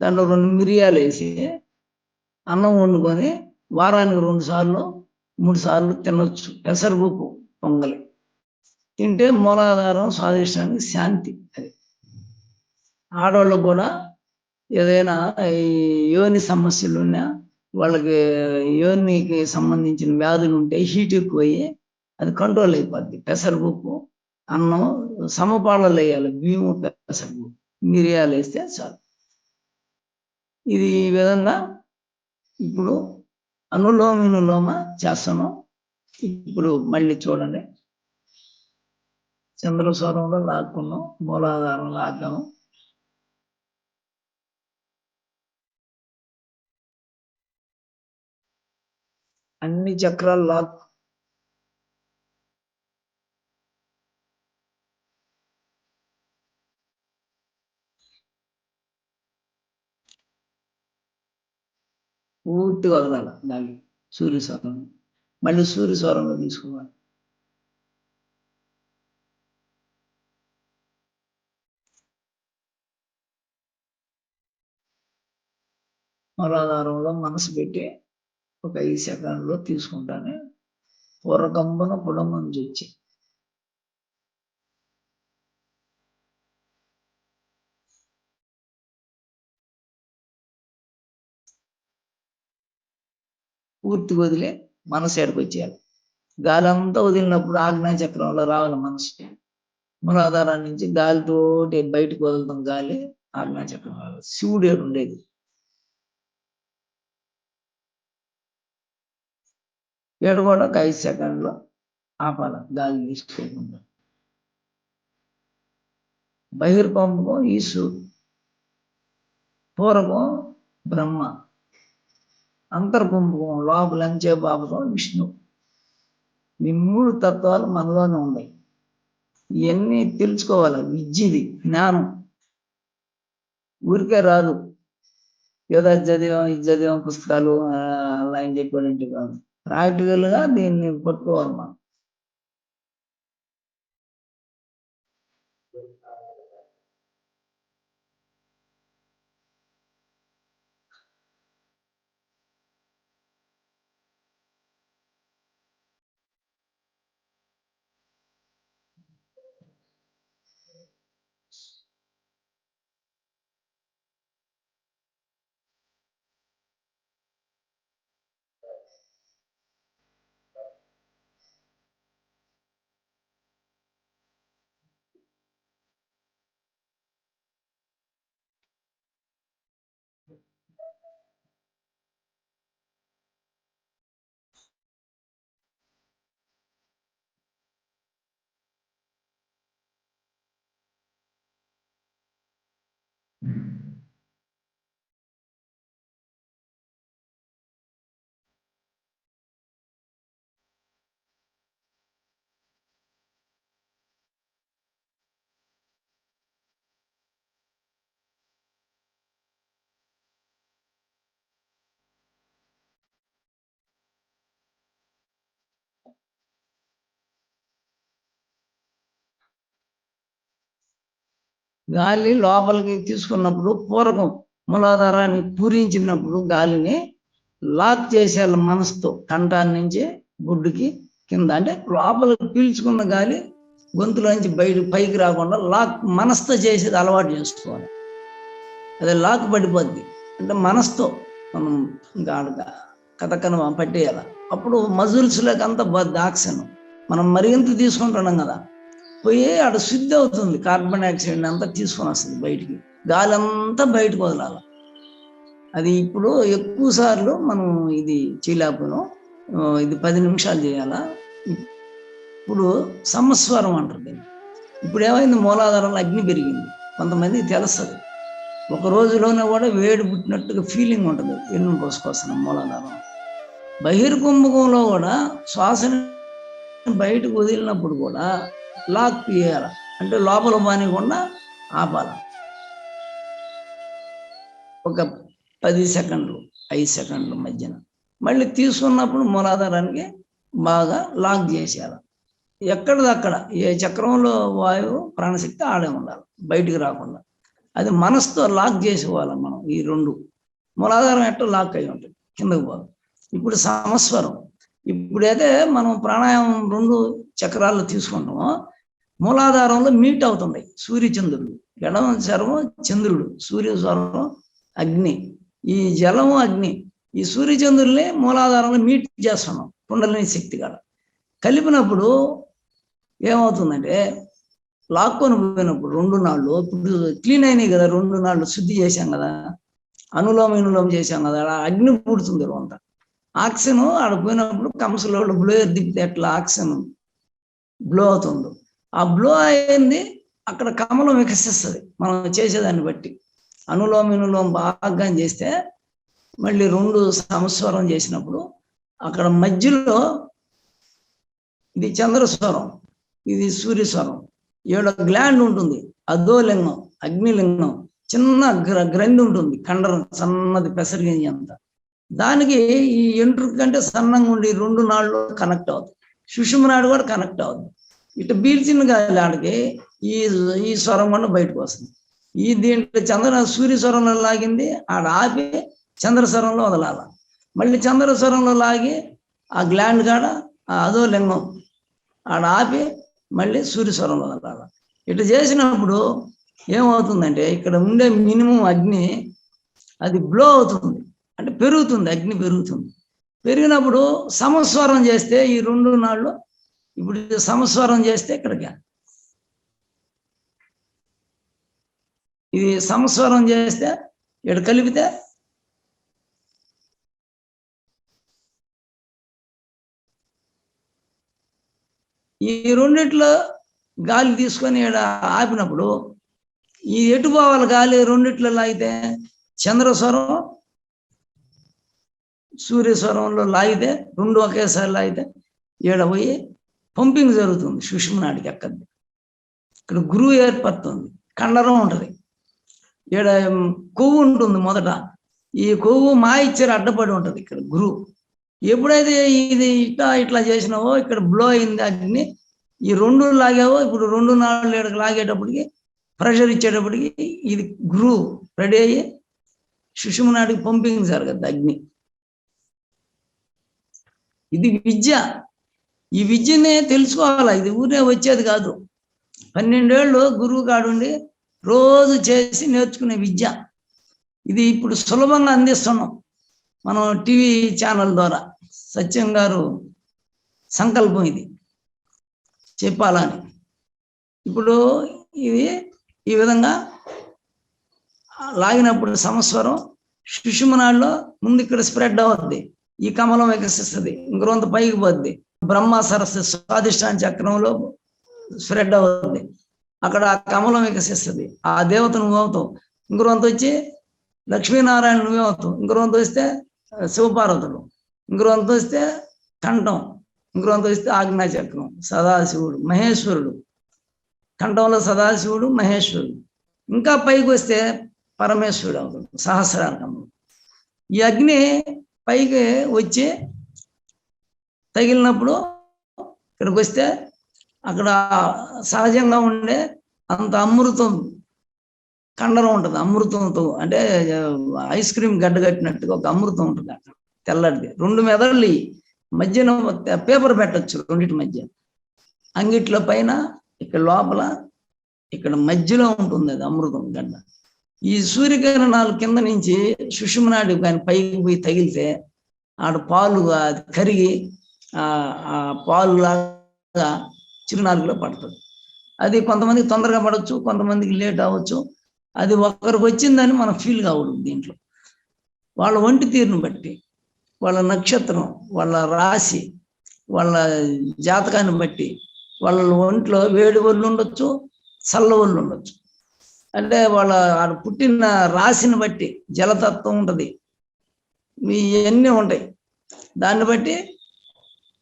దాంట్లో 2 మిరియాలు వేసి అన్నం వండుకొని వారానికి 2 సార్లు 3 సార్లు తినొచ్చు. పెసరపప్పు పొంగలి తింటే మూలాధారం స్వాదిష్టానికి శాంతి. అది ఆడవాళ్ళకు కూడా ఏదైనా ఈ యోని సమస్యలు ఉన్నా, వాళ్ళకి యోనికి సంబంధించిన వ్యాధులు ఉంటే హీట్ ఎక్కువయ్యి అది కంట్రోల్ అయిపోద్ది. పెసరపప్పు అన్నం సమపాళ్ళలో వేయాలి. బియ్యం పెసరపప్పు మిరియాలు వేస్తే చాలు. ఇది ఈ విధంగా ఇప్పుడు అనులోమ విలోమ చేస్తున్నాం. ఇప్పుడు మళ్ళీ చూడండి. చంద్రస్వరంలో లాక్కున్నాం, మూలాధారం లాగాము. అన్ని చక్రాలు లాక్. పూర్తిగా వదలాలి దాన్ని సూర్యస్వరం. మళ్ళీ సూర్యస్వరంలో తీసుకోవాలి. మూలాధారంలో మనసు పెట్టి ఒక 5 సెకండ్లో తీసుకుంటానే పూర్వకంబన పుడమంజు వచ్చి పూర్తిగా వదిలే మనసు ఎడకు వచ్చేయాలి. గాలి అంతా వదిలినప్పుడు ఆజ్ఞా చక్రంలో రావాలి మనసుకి. మూలాధారం నుంచి గాలితోటి బయటకు వదులుతాం. గాలి ఆజ్ఞా చక్రం శివుడు ఉండేది. ఏడు కూడా ఒక 5 సెకండ్లు ఆపాల గాలి తీసుకోకుండా. బహిర్పంపకం ఈసు, పూరకం బ్రహ్మ, అంతర్పంపకం లోపల అంచేపాపకం విష్ణు. ఈ 3 తత్వాలు మనలోనే ఉన్నాయి. ఇవన్నీ తెలుసుకోవాలి. విద్యది, జ్ఞానం ఊరికే రాదు. ఏదో ఇది చదివాం పుస్తకాలు అలా ఆయన చెప్పాడంటే కాదు. ప్రాక్టికల్గా దీన్ని పట్టుకోవాలి మనం. గాలి లోపలికి తీసుకున్నప్పుడు పూరకం మూలాధారాన్ని పూరించినప్పుడు గాలిని లాక్ చేసేయాలి మనసుతో. కంఠాన్ని నుంచి గుడ్డుకి కింద, అంటే లోపలికి పీల్చుకున్న గాలి గొంతులోంచి పైకి రాకుండా లాక్ మనసుతో చేసేది అలవాటు చేసుకోవాలి. అది లాక్ పడిపోద్ది. అంటే మనసుతో మనం ఇంకా కథకన పట్టేయాలి. అప్పుడు మజిల్స్లోకి అంతా పోద్ది ఆక్సిజన్. మనం మరింత తీసుకుంటున్నాం కదా, పోయి ఆడ శుద్ధి అవుతుంది. కార్బన్ డైఆక్సైడ్ అంతా తీసుకొని వస్తుంది బయటికి. గాలి అంతా బయటకు వదలాలి. అది ఇప్పుడు ఎక్కువ సార్లు మనం ఇది చేయలేకపోయినాం. ఇది 10 నిమిషాలు చేయాలా. ఇప్పుడు సమస్వరం అంటారు దీన్ని. ఇప్పుడు ఏమైంది, మూలాధారంలో అగ్ని పెరిగింది. కొంతమందికి తెలుస్తుంది, ఒక రోజులోనే కూడా వేడి పుట్టినట్టుగా ఫీలింగ్ ఉంటుంది ఎన్ను పోసుకొస్తున్నాం మూలాధారం. బహిర్కుంభకంలో కూడా శ్వాసని బయటకు వదిలినప్పుడు కూడా లాక్ చేయాలి. అంటే లోపల బానికుండా ఆపాల. ఒక 10 సెకండ్లు 5 సెకండ్ల మధ్యన మళ్ళీ తీసుకున్నప్పుడు మూలాధారానికి బాగా లాక్ చేసేయాలి. ఎక్కడిదక్కడ ఏ చక్రంలో వాయువు ప్రాణశక్తి ఆడే ఉండాలి, బయటికి రాకుండా. అది మనసుతో లాక్ చేసేవాళ్ళం మనం. ఈ 2 మూలాధారం ఎట్లా లాక్ అయి ఉంటుంది, కిందకు పోదు. ఇప్పుడు సమస్వరం. ఇప్పుడైతే మనం ప్రాణాయామం 2 చక్రాల్లో తీసుకుంటామో మూలాధారంలో మీట్ అవుతుంది సూర్యచంద్రుడు. ఎడమ స్వరం చంద్రుడు, సూర్య స్వరం అగ్ని. ఈ జలము అగ్ని, ఈ సూర్యచంద్రుల్ని మూలాధారంలో మీట్ చేస్తున్నాం కుండలిని శక్తి కాడ. కలిపినప్పుడు ఏమవుతుందంటే లాక్కొని పోయినప్పుడు 2 నాళ్ళు ఇప్పుడు క్లీన్ అయినాయి కదా, 2 నాళ్ళు శుద్ధి చేశాం కదా, అనులోమ చేశాం కదా, అగ్ని పుడుతుంది అంతా. ఆక్సిజన్ ఆడ పోయినప్పుడు కంసలో బ్లోయర్ దిప్పితే ఎట్లా ఆక్సిజన్ బ్లో అవుతుందో, ఆ బ్లో అయింది అక్కడ కమలం వికసిస్తుంది మనం చేసేదాన్ని బట్టి. అనులోమ బాగా చేస్తే మళ్ళీ 2 సంస్వరం చేసినప్పుడు అక్కడ మధ్యలో ఇది చంద్రస్వరం, ఇది సూర్యస్వరం. 7 గ్లాండ్ ఉంటుంది. అధోలింగం, అగ్నిలింగం, చిన్న గ్రంథి ఉంటుంది, కండరం సన్నది పెసరిగింజ అంత. దానికి ఈ ఎంట్రుక కంటే సన్నంగా ఉండి 2 నాళ్ళు కనెక్ట్ అవుతుంది. సుషుమ్నా నాడి కూడా కనెక్ట్ అవుతుంది. ఇటు పీల్చిన గాలి ఆడికి ఈ స్వరం కూడా బయటకు వస్తుంది. ఈ దీంట్లో సూర్యస్వరంలో లాగింది ఆడ ఆపి చంద్రస్వరంలో వదలాల. మళ్ళీ చంద్రస్వరంలో లాగి ఆ గ్లాండ్ కాడ అదో లింగం ఆడ ఆపి మళ్ళీ సూర్యస్వరంలో వదలాల. ఇటు చేసినప్పుడు ఏమవుతుందంటే ఇక్కడ ఉండే మినిమం అగ్ని అది బ్లో అవుతుంది, అంటే పెరుగుతుంది, అగ్ని పెరుగుతుంది. పెరిగినప్పుడు సమస్వరం చేస్తే ఈ 2 నాళ్ళు, ఇప్పుడు సమస్వరం చేస్తే ఇక్కడికి, ఇది సమస్వరం చేస్తే ఇక్కడ కలిపితే ఈ రెండిట్లో గాలి తీసుకొని ఈడ ఆపినప్పుడు ఈ ఎటు పోవాలి గాలి రెండిట్లలో అయితే చంద్రస్వరం సూర్యస్వరంలో లాగితే రెండు ఒకేసారి లాగితే ఈడ పోయి పంపింగ్ జరుగుతుంది సుషుమ్న నాడికి ఎక్కద్ది. ఇక్కడ గురువు ఏర్పడుతుంది, కండరం ఉంటుంది, ఈడ కొవ్వు ఉంటుంది మొదట. ఈ కొవ్వు మాయిచ్చర్ అడ్డపడి ఉంటుంది ఇక్కడ గురువు. ఎప్పుడైతే ఇది ఇట్లా చేసినావో ఇక్కడ బ్లో అయింది అగ్ని, ఈ రెండు లాగావో ఇప్పుడు 2-4 ఏడుకు లాగేటప్పటికి ప్రెషర్ ఇచ్చేటప్పటికి ఇది గురువు రెడీ అయ్యి సుషుమ్న నాడికి పంపింగ్ జరగద్దు అగ్ని. ఇది విద్య. ఈ విద్యనే తెలుసుకోవాలా, ఇది ఊరే వచ్చేది కాదు. 12 ఏళ్ళు గురువు కాడుండి రోజు చేసి నేర్చుకునే విద్య. ఇది ఇప్పుడు సులభంగా అందిస్తున్నాం మనం టీవీ ఛానల్ ద్వారా. సత్యం గారు సంకల్పం ఇది చెప్పాలని. ఇప్పుడు ఇది ఈ విధంగా లాగినప్పుడు సమస్వరం సుషుమ్నాడిలో ముందు ఇక్కడ స్ప్రెడ్ అవుద్ది, ఈ కమలం వికసిస్తుంది, ఇంకొంత పైకి పోద్ది, బ్రహ్మ సరస్సు స్వాదిష్టాన చక్రంలో స్ప్రెడ్ అవుతుంది, అక్కడ ఆ కమలం వికసిస్తుంది, ఆ దేవత నువ్వు అవుతావు. ఇంకొంత వచ్చి లక్ష్మీనారాయణ నువ్వే అవుతావు, ఇంకొంత వస్తే శివపార్వతుడు, ఇంకొంత వస్తే కంఠం, ఇంకొంత వస్తే ఆజ్ఞాచక్రం, సదాశివుడు మహేశ్వరుడు. కంఠంలో సదాశివుడు మహేశ్వరుడు, ఇంకా పైకి వస్తే పరమేశ్వరుడు అవుతాడు సహస్రాంగంలో. ఈ అగ్ని పైకి వచ్చి తగిలినప్పుడు ఇక్కడికి వస్తే అక్కడ సహజంగా ఉండే అంత అమృతం కండరం ఉంటుంది, అమృతంతో అంటే ఐస్ క్రీమ్ గడ్డ కట్టినట్టుగా ఒక అమృతం ఉంటుంది అక్కడ తెల్లటిది. 2 మెదళ్ళు మధ్యన పేపర్ పెట్టచ్చు, రెండింటి మధ్య అంగిట్లో పైన ఇక్కడ లోపల ఇక్కడ మధ్యలో ఉంటుంది అది అమృతం గడ్డ. ఈ సూర్యకిరణాలు కింద నుంచి సుషుమ్న నాడి కానీ పైకి పోయి తగిలితే ఆడ పాలు కరిగి ఆ పాలు లాగా చిరునాలుగులో పడుతుంది. అది కొంతమందికి తొందరగా పడవచ్చు, కొంతమందికి లేట్ అవ్వచ్చు. అది ఒకరికి వచ్చిందని మనం ఫీల్ కావద్దు. దీంట్లో వాళ్ళ ఒంటి తీరును బట్టి, వాళ్ళ నక్షత్రం, వాళ్ళ రాశి, వాళ్ళ జాతకాన్ని బట్టి వాళ్ళ ఒంట్లో వేడి ఒళ్ళు ఉండొచ్చు, చల్ల ఒళ్ళు ఉండొచ్చు. అంటే వాళ్ళ పుట్టిన రాశిని బట్టి జలతత్వం ఉంటుంది, ఇవన్నీ ఉంటాయి. దాన్ని బట్టి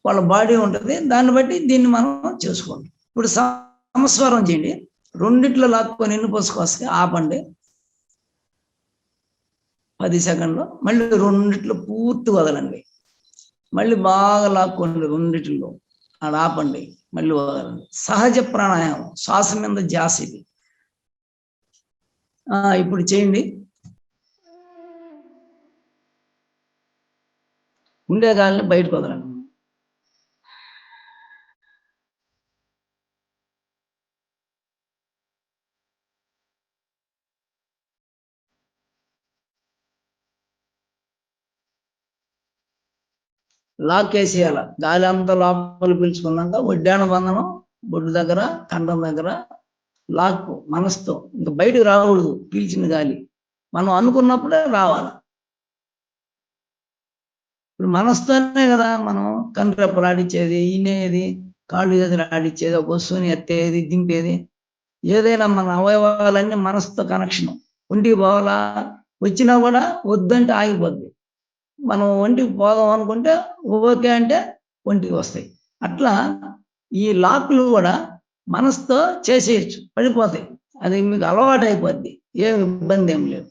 వాళ్ళ బాడీ ఉంటుంది, దాన్ని బట్టి దీన్ని మనం చేసుకోండి. ఇప్పుడు సమస్వరం చేయండి, రెండిట్లో లాక్కొని ఎన్ని పోసుకోవస్తే ఆపండి 10 సెకండ్లు, మళ్ళీ రెండిట్లో పూర్తి వదలండి, మళ్ళీ బాగా లాక్కోండి రెండిట్లో, ఆడ ఆపండి, మళ్ళీ వదలండి. సహజ ప్రాణాయామం, శ్వాస మీద ధ్యాస ఇది. ఇప్పుడు చేయండి. ఉండే గాలిని బయటకు వదలండి. లాక్ వేసేయాల, గాలి అంతా లోపల పీల్చుకున్నాక వడ్డాణ బంధనం బొడ్డు దగ్గర కంఠం దగ్గర లాక్ మనసుతో, ఇంకా బయటకు రాకూడదు. పీల్చిన గాలి మనం అనుకున్నప్పుడే రావాలి. ఇప్పుడు మనసుతోనే కదా మనం కంటిరెప్పలు ఆడిచ్చేది, ఈనేది, కాళ్ళు చేతులు ఆడిచ్చేది, ఒక వస్తువుని ఎత్తేది దింపేది, ఏదైనా మన అవయవాలన్నీ మనసుతో కనెక్షన్. ఒంటికి పోవాలా వచ్చినా కూడా వద్దంటే ఆగిపోద్ది. మనం ఒంటికి పోదాం అనుకుంటే ఓకే అంటే ఒంటికి వస్తాయి. అట్లా ఈ లాక్లు కూడా మనసుతో చేసేయచ్చు, పడిపోతాయి. అది మీకు అలవాటు అయిపోద్ది, ఏం ఇబ్బంది ఏం లేదు.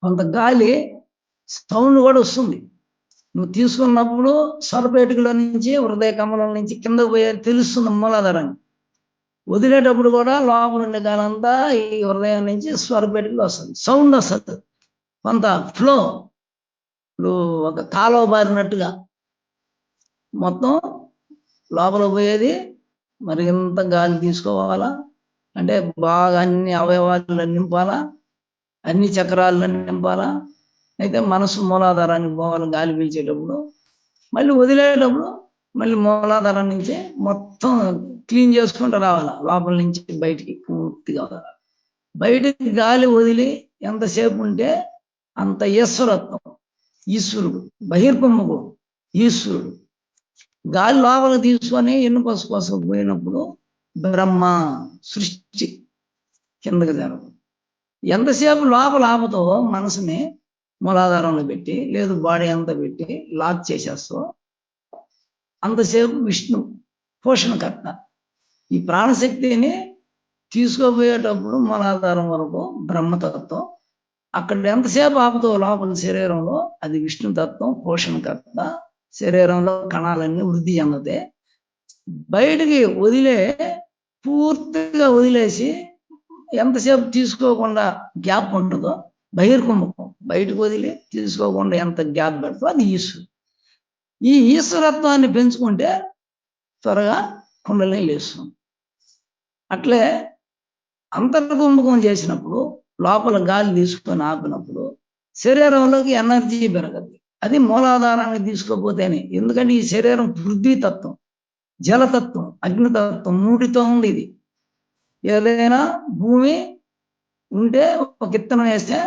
కొంత గాలి సౌండ్ కూడా వస్తుంది. నువ్వు తీసుకున్నప్పుడు స్వరపేటికలో నుంచి హృదయ కమలం నుంచి కిందకు పోయే తెలుస్తుంది మూలాధారాన్ని. వదిలేటప్పుడు కూడా లోపల ఉండే గాలి అంతా ఈ హృదయం నుంచి స్వరపేటికలో వస్తుంది, సౌండ్ వస్తుంది. కొంత ఫ్లో, నువ్వు ఒక కాలువ బారినట్టుగా మొత్తం లోపల పోయేది. మరి ఎంత గాలి తీసుకోవాలా అంటే బాగా అన్ని అవయవాలను నింపాలా, అన్ని చక్రాలను నింపాలా. అయితే మనసు మూలాధారానికి పోవాలి గాలి పీల్చేటప్పుడు. మళ్ళీ వదిలేటప్పుడు మళ్ళీ మూలాధారం నుంచి మొత్తం క్లీన్ చేసుకుంటూ రావాలా, లోపల నుంచి బయటికి పూర్తిగా. బయటికి గాలి వదిలి ఎంతసేపు ఉంటే అంత ఈశ్వరత్వం, ఈశ్వరుడు బహిర్బొమ్మకు ఈశ్వరుడు. గాలి లోపల తీసుకొని ఎన్నుపసు కోసం పోయినప్పుడు బ్రహ్మ సృష్టి కిందకి జరగదు. ఎంతసేపు లోపల ఆపుతో మనసుని మూలాధారంలో పెట్టి, లేదు బాడీ అంతా పెట్టి లాక్ చేసేస్తావు, అంతసేపు విష్ణు పోషణకర్త. ఈ ప్రాణశక్తిని తీసుకోపోయేటప్పుడు మూలాధారం వరకు బ్రహ్మతత్వం, అక్కడ ఎంతసేపు ఆపుతావు లోపల శరీరంలో అది విష్ణుతత్వం పోషణకర్త. శరీరంలో కణాలన్నీ వృద్ధి చెందతే. బయటికి పూర్తిగా వదిలేసి ఎంతసేపు తీసుకోకుండా గ్యాప్ ఉంటుందో బహిర్ముఖం, బయటకు వదిలి తీసుకోకుండా ఎంత గ్యాప్ పెడతావు అది ఈశ్వరు. ఈ ఈశ్వరత్వాన్ని పెంచుకుంటే త్వరగా కుండలిని లేస్తుంది. అట్లే అంతర్గుంభకం చేసినప్పుడు లోపల గాలి తీసుకొని ఆపినప్పుడు శరీరంలోకి ఎనర్జీ పెరగదు. అది మూలాధారాన్ని తీసుకోపోతేనే. ఎందుకంటే ఈ శరీరం పృథ్వీతత్వం, జలతత్వం, అగ్నితత్వం మూడితో ఉంది. ఇది ఏదైనా భూమి ఉంటే ఒక విత్తనం వేస్తే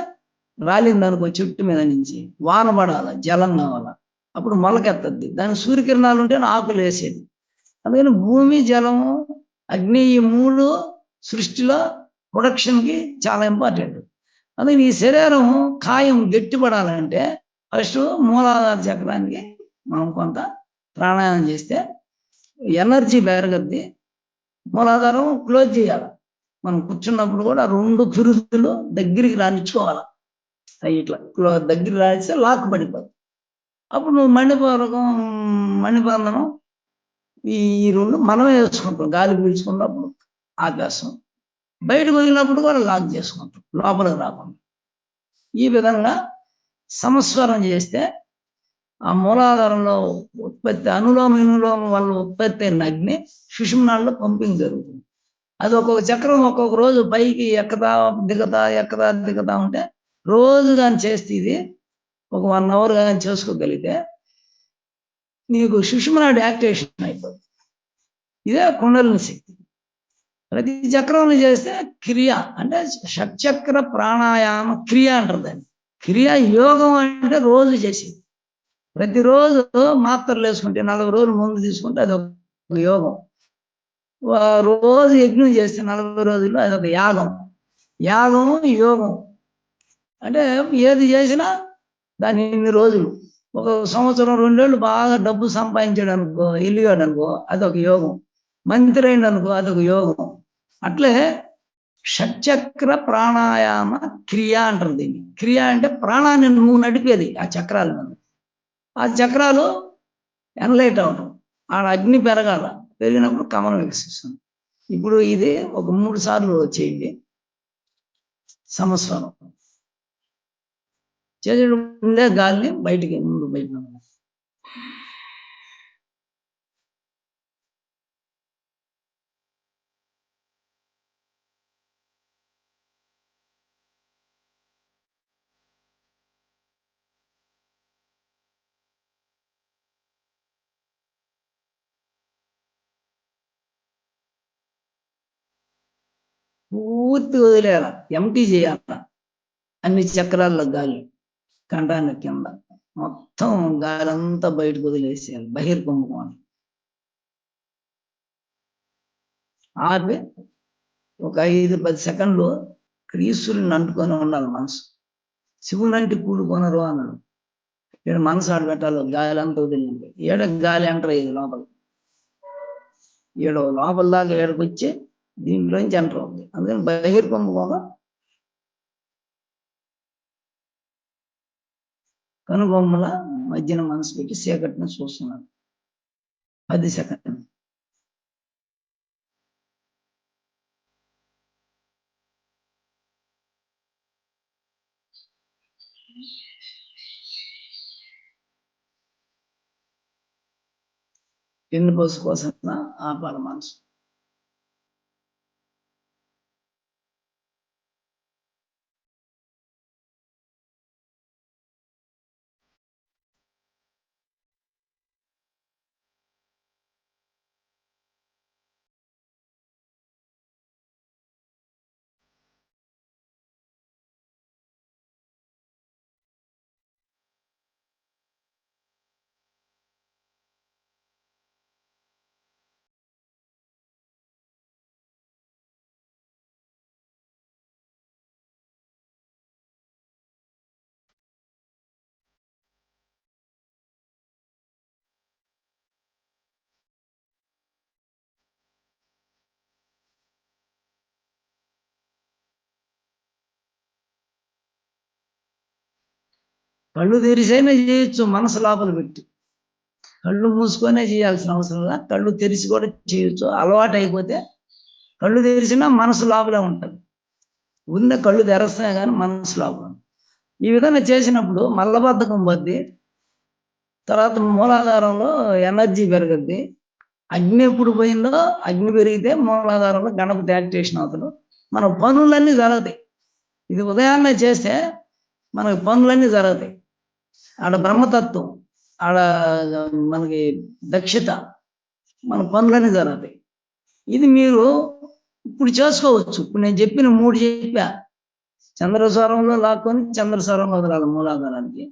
రాలిందనుకో చెట్టు మీద నుంచి, వాన పడాల, జలం కావాల, అప్పుడు మొలకెత్తద్ది. దాని సూర్యకిరణాలు ఉంటే ఆకులు వేసేది. అందుకని భూమి, జలము, అగ్ని ఈ మూడు సృష్టిలో ప్రొడక్షన్కి చాలా ఇంపార్టెంట్. అందుకని ఈ శరీరం కాయం గట్టిపడాలంటే ఫస్ట్ మూలాధార చక్రానికి మనం కొంత ప్రాణాయామం చేస్తే ఎనర్జీ పెరగద్ది. మూలాధారం క్లోజ్ చేయాలి. మనం కూర్చున్నప్పుడు కూడా 2 పిరుదులు దగ్గరికి రానిచ్చుకోవాలి. ఇట్లా దగ్గర రానిస్తే లాక్ పడిపోతుంది. అప్పుడు నువ్వు మణిబంధనం ఈ 2 మనమే వేసుకుంటాం. గాలి పీల్చుకున్నప్పుడు ఆకాశం, బయటకు వదిలినప్పుడు కూడా లాక్ చేసుకుంటాం లోపలికి రాకుండా. ఈ విధంగా సంస్వరం చేస్తే ఆ మూలాధారంలో ఉత్పత్తి అనులోమ వినులోమం వల్ల ఉత్పత్తి అయిన అగ్ని సుషుమ్నాల్లో పంపింగ్ జరుగుతుంది. అది ఒక్కొక్క చక్రం ఒక్కొక్క రోజు పైకి ఎక్కదా దిగతా ఉంటే రోజు కానీ చేస్తే ఇది ఒక 1 అవర్ కానీ చేసుకోగలిగితే నీకు సుషుమ్నాడి యాక్టివేషన్ అయిపోతుంది. ఇదే కుండలిని శక్తి. ప్రతి చక్రంలో చేస్తే క్రియ అంటే షట్చక్ర ప్రాణాయామ క్రియ అంటారు దాన్ని. క్రియ యోగం అంటే రోజు చేసేది. ప్రతిరోజు మాత్రలు వేసుకుంటే 40 రోజులు ముందు తీసుకుంటే అది ఒక యోగం. రోజు యజ్ఞం చేస్తే 40 రోజులు అది ఒక యాగం. యాగం యోగం అంటే ఏది చేసినా దాన్ని ఇన్ని రోజులు, ఒక సంవత్సరం 2 ఏళ్ళు బాగా డబ్బు సంపాదించాడు అనుకో, ఇల్లుగాడు అనుకో, అదొక యోగం. మంత్రి అయింది అనుకో, అదొక యోగం. అట్లే షట్చక్ర ప్రాణాయామ క్రియ అంటారు దీన్ని. క్రియ అంటే ప్రాణాన్ని నువ్వు నడిపేది ఆ చక్రాల మీద. ఆ చక్రాలు ఎనలైట్ అవడం, ఆ అగ్ని పెరిగినప్పుడు కమలం వికసిస్తుంది. ఇప్పుడు ఇది ఒక 3 సార్లు చేయండి సంవత్సరం. చేసేటప్పుడే గాలిని బయటికి ముందు బయట పూర్తి వదిలేయాల, ఎంటీ చేయాల అన్ని చక్రాల్లో గాలి. కంఠాన్ని కింద మొత్తం గాలి అంతా బయటకు వదిలేసేయాలి, బహిర్గమనం. ఆపి ఒక 5-10 సెకండ్లు ఈశ్వరుని అంటుకొని ఉండాలి మనసు. శివుని అంటే కూడుకొనరు అన్నాడు. ఇక్కడ మనసు ఆడబెట్టాలి, గాలి అంతా వదిలింది. ఏడ గాలి ఎంటర్ అయ్యేది లోపల, లోపల దాకా ఏడకు వచ్చి దీంట్లోంచి ఎంటర్ అవుతుంది. అందుకని బహిర్గమనం కనుబొమ్మల మధ్యన మనసు పెట్టి చీకటిని చూస్తున్నాడు 10 సెకండ్లు. ఎన్ని బస్సు కోసం ఆపాల మనసు. కళ్ళు తెరిసైనా చేయొచ్చు, మనసు లోపల పెట్టి. కళ్ళు మూసుకొనే చేయాల్సిన అవసరంలా, కళ్ళు తెరిచి కూడా చేయొచ్చు. అలవాటు అయిపోతే కళ్ళు తెరిచినా మనసు లోపలే ఉంటుంది. ఉన్న కళ్ళు తెరస్తాయి కానీ మనసు లోపల. ఈ విధంగా చేసినప్పుడు మల్లబద్ధకం పోద్ది. తర్వాత మూలాధారంలో ఎనర్జీ పెరుగుద్ది. అగ్ని ఎప్పుడు పోయిందో, అగ్ని పెరిగితే మూలాధారంలో గణపతి యాక్టివేషన్ అవుతాడు. మన పనులన్నీ జరుగుతాయి. ఇది ఉదయాన్నే చేస్తే మనకి పనులన్నీ జరుగుతాయి. ఆడ బ్రహ్మతత్వం, ఆడ మనకి దక్షత, మన పనులన్నీ జరుగుతాయి. ఇది మీరు ఇప్పుడు చేసుకోవచ్చు. ఇప్పుడు నేను చెప్పిన 3 చెప్పా. చంద్రస్వరంలో లాక్కొని చంద్రస్వరంలో వదలాలి మూలాధారానికి,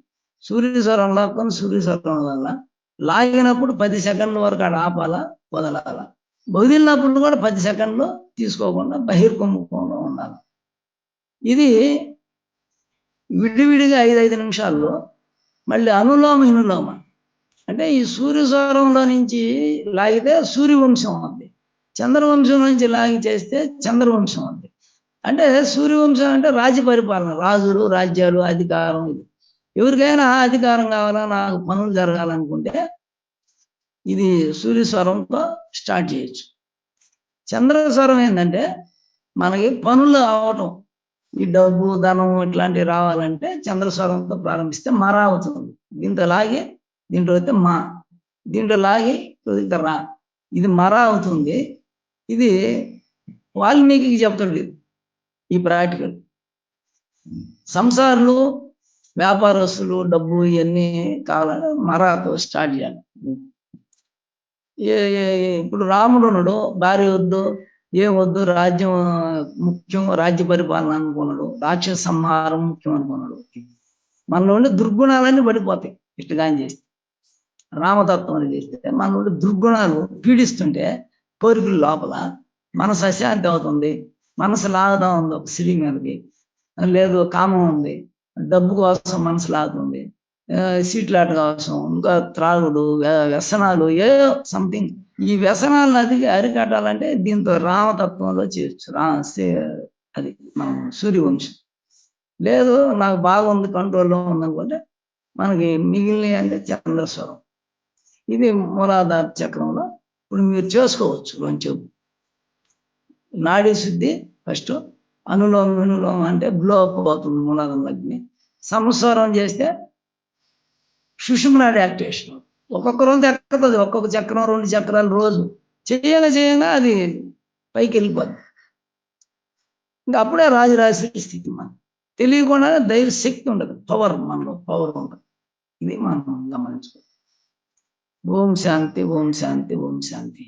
సూర్యస్వరం లాక్కొని సూర్యస్వరం వదలాల. లాగినప్పుడు 10 సెకండ్ల వరకు ఆడ ఆపాల, వదలాల. వదిలినప్పుడు కూడా 10 సెకండ్లు తీసుకోకుండా బహిర్ముఖంలో ఉండాలి. ఇది విడివిడిగా 5 నిమిషాల్లో. మళ్ళీ అనులోమ వినులోమ అంటే ఈ సూర్యస్వరంలో నుంచి లాగితే సూర్యవంశం ఉంది, చంద్రవంశం నుంచి లాగి చేస్తే చంద్రవంశం ఉంది. అంటే సూర్యవంశం అంటే రాజ్య పరిపాలన, రాజులు, రాజ్యాలు, అధికారం. ఇది ఎవరికైనా అధికారం కావాలా, నాకు పనులు జరగాలనుకుంటే ఇది సూర్యస్వరంతో స్టార్ట్ చేయొచ్చు. చంద్రస్వరం ఏంటంటే మనకి పనులు అవటం, ఈ డబ్బు, ధనం ఇట్లాంటివి రావాలంటే చంద్రస్వరంతో ప్రారంభిస్తే మర అవుతుంది. దీంట్లో లాగి దీంట్లో అయితే మా, దీంట్లో లాగి వదిలితే రా, ఇది మర అవుతుంది. ఇది వాల్మీకి చెప్తాడు ఈ ప్రాక్టికల్. సంసారులు, వ్యాపారస్తులు, డబ్బు ఇవన్నీ కావాలంటే మరాతో స్టార్ట్ చేయాలి. ఇప్పుడు రాముడు ఉన్నాడు, భార్య వద్దు, ఏం వద్దు, రాజ్యం ముఖ్యం, రాజ్య పరిపాలన అనుకున్నాడు, రాక్షస సంహారం ముఖ్యం అనుకున్నాడు. మన నుండి దుర్గుణాలన్నీ పడిపోతాయి ఇష్టగాని చేస్తే. రామతత్వం అని చేస్తే మన నుండి దుర్గుణాలు పీడిస్తుంటే కోరికలు లోపల మనసు అశాంతి అవుతుంది, మనసు లాగుతా ఉంది ఒక సిరి మీదకి. లేదు కామం ఉంది, డబ్బు కోసం మనసు లాగుతుంది, సీట్లాట కోసం, ఇంకా త్రాగుడు, వ్యసనాలు, ఏ సంథింగ్. ఈ వ్యసనాలను అరికట్టాలంటే దీంతో రామతత్వంలో చేయొచ్చు. అది మనం సూర్యవంశం. లేదు నాకు బాగుంది, కంట్రోల్లో ఉందనుకుంటే మనకి మిగిలిన అంటే చంద్రస్వరం. ఇది మూలాధార చక్రంలో ఇప్పుడు మీరు చేసుకోవచ్చు. కొంచెం నాడీ శుద్ధి ఫస్ట్, అనులోమ వినులోమ అంటే బ్లో అప్ అవుతుంది మూలాధారం అగ్ని. సంస్వరం చేస్తే సుషుమ్నాడి యాక్టివేషన్. ఒక్కొక్క రోజు ఎక్కతుంది, ఒక్కొక్క చక్రం 2 చక్రాలు రోజు చేయంగా అది పైకి వెళ్ళిపోద్ది. ఇంకా అప్పుడే రాజరాజేశ్వరి స్థితి. మనం తెలియకుండా దైవ శక్తి ఉండదు, పవర్, మనలో పవర్ ఉండదు. ఇది మనం గమనించుకోవాలి. ఓం శాంతి, ఓం శాంతి, ఓం శాంతి.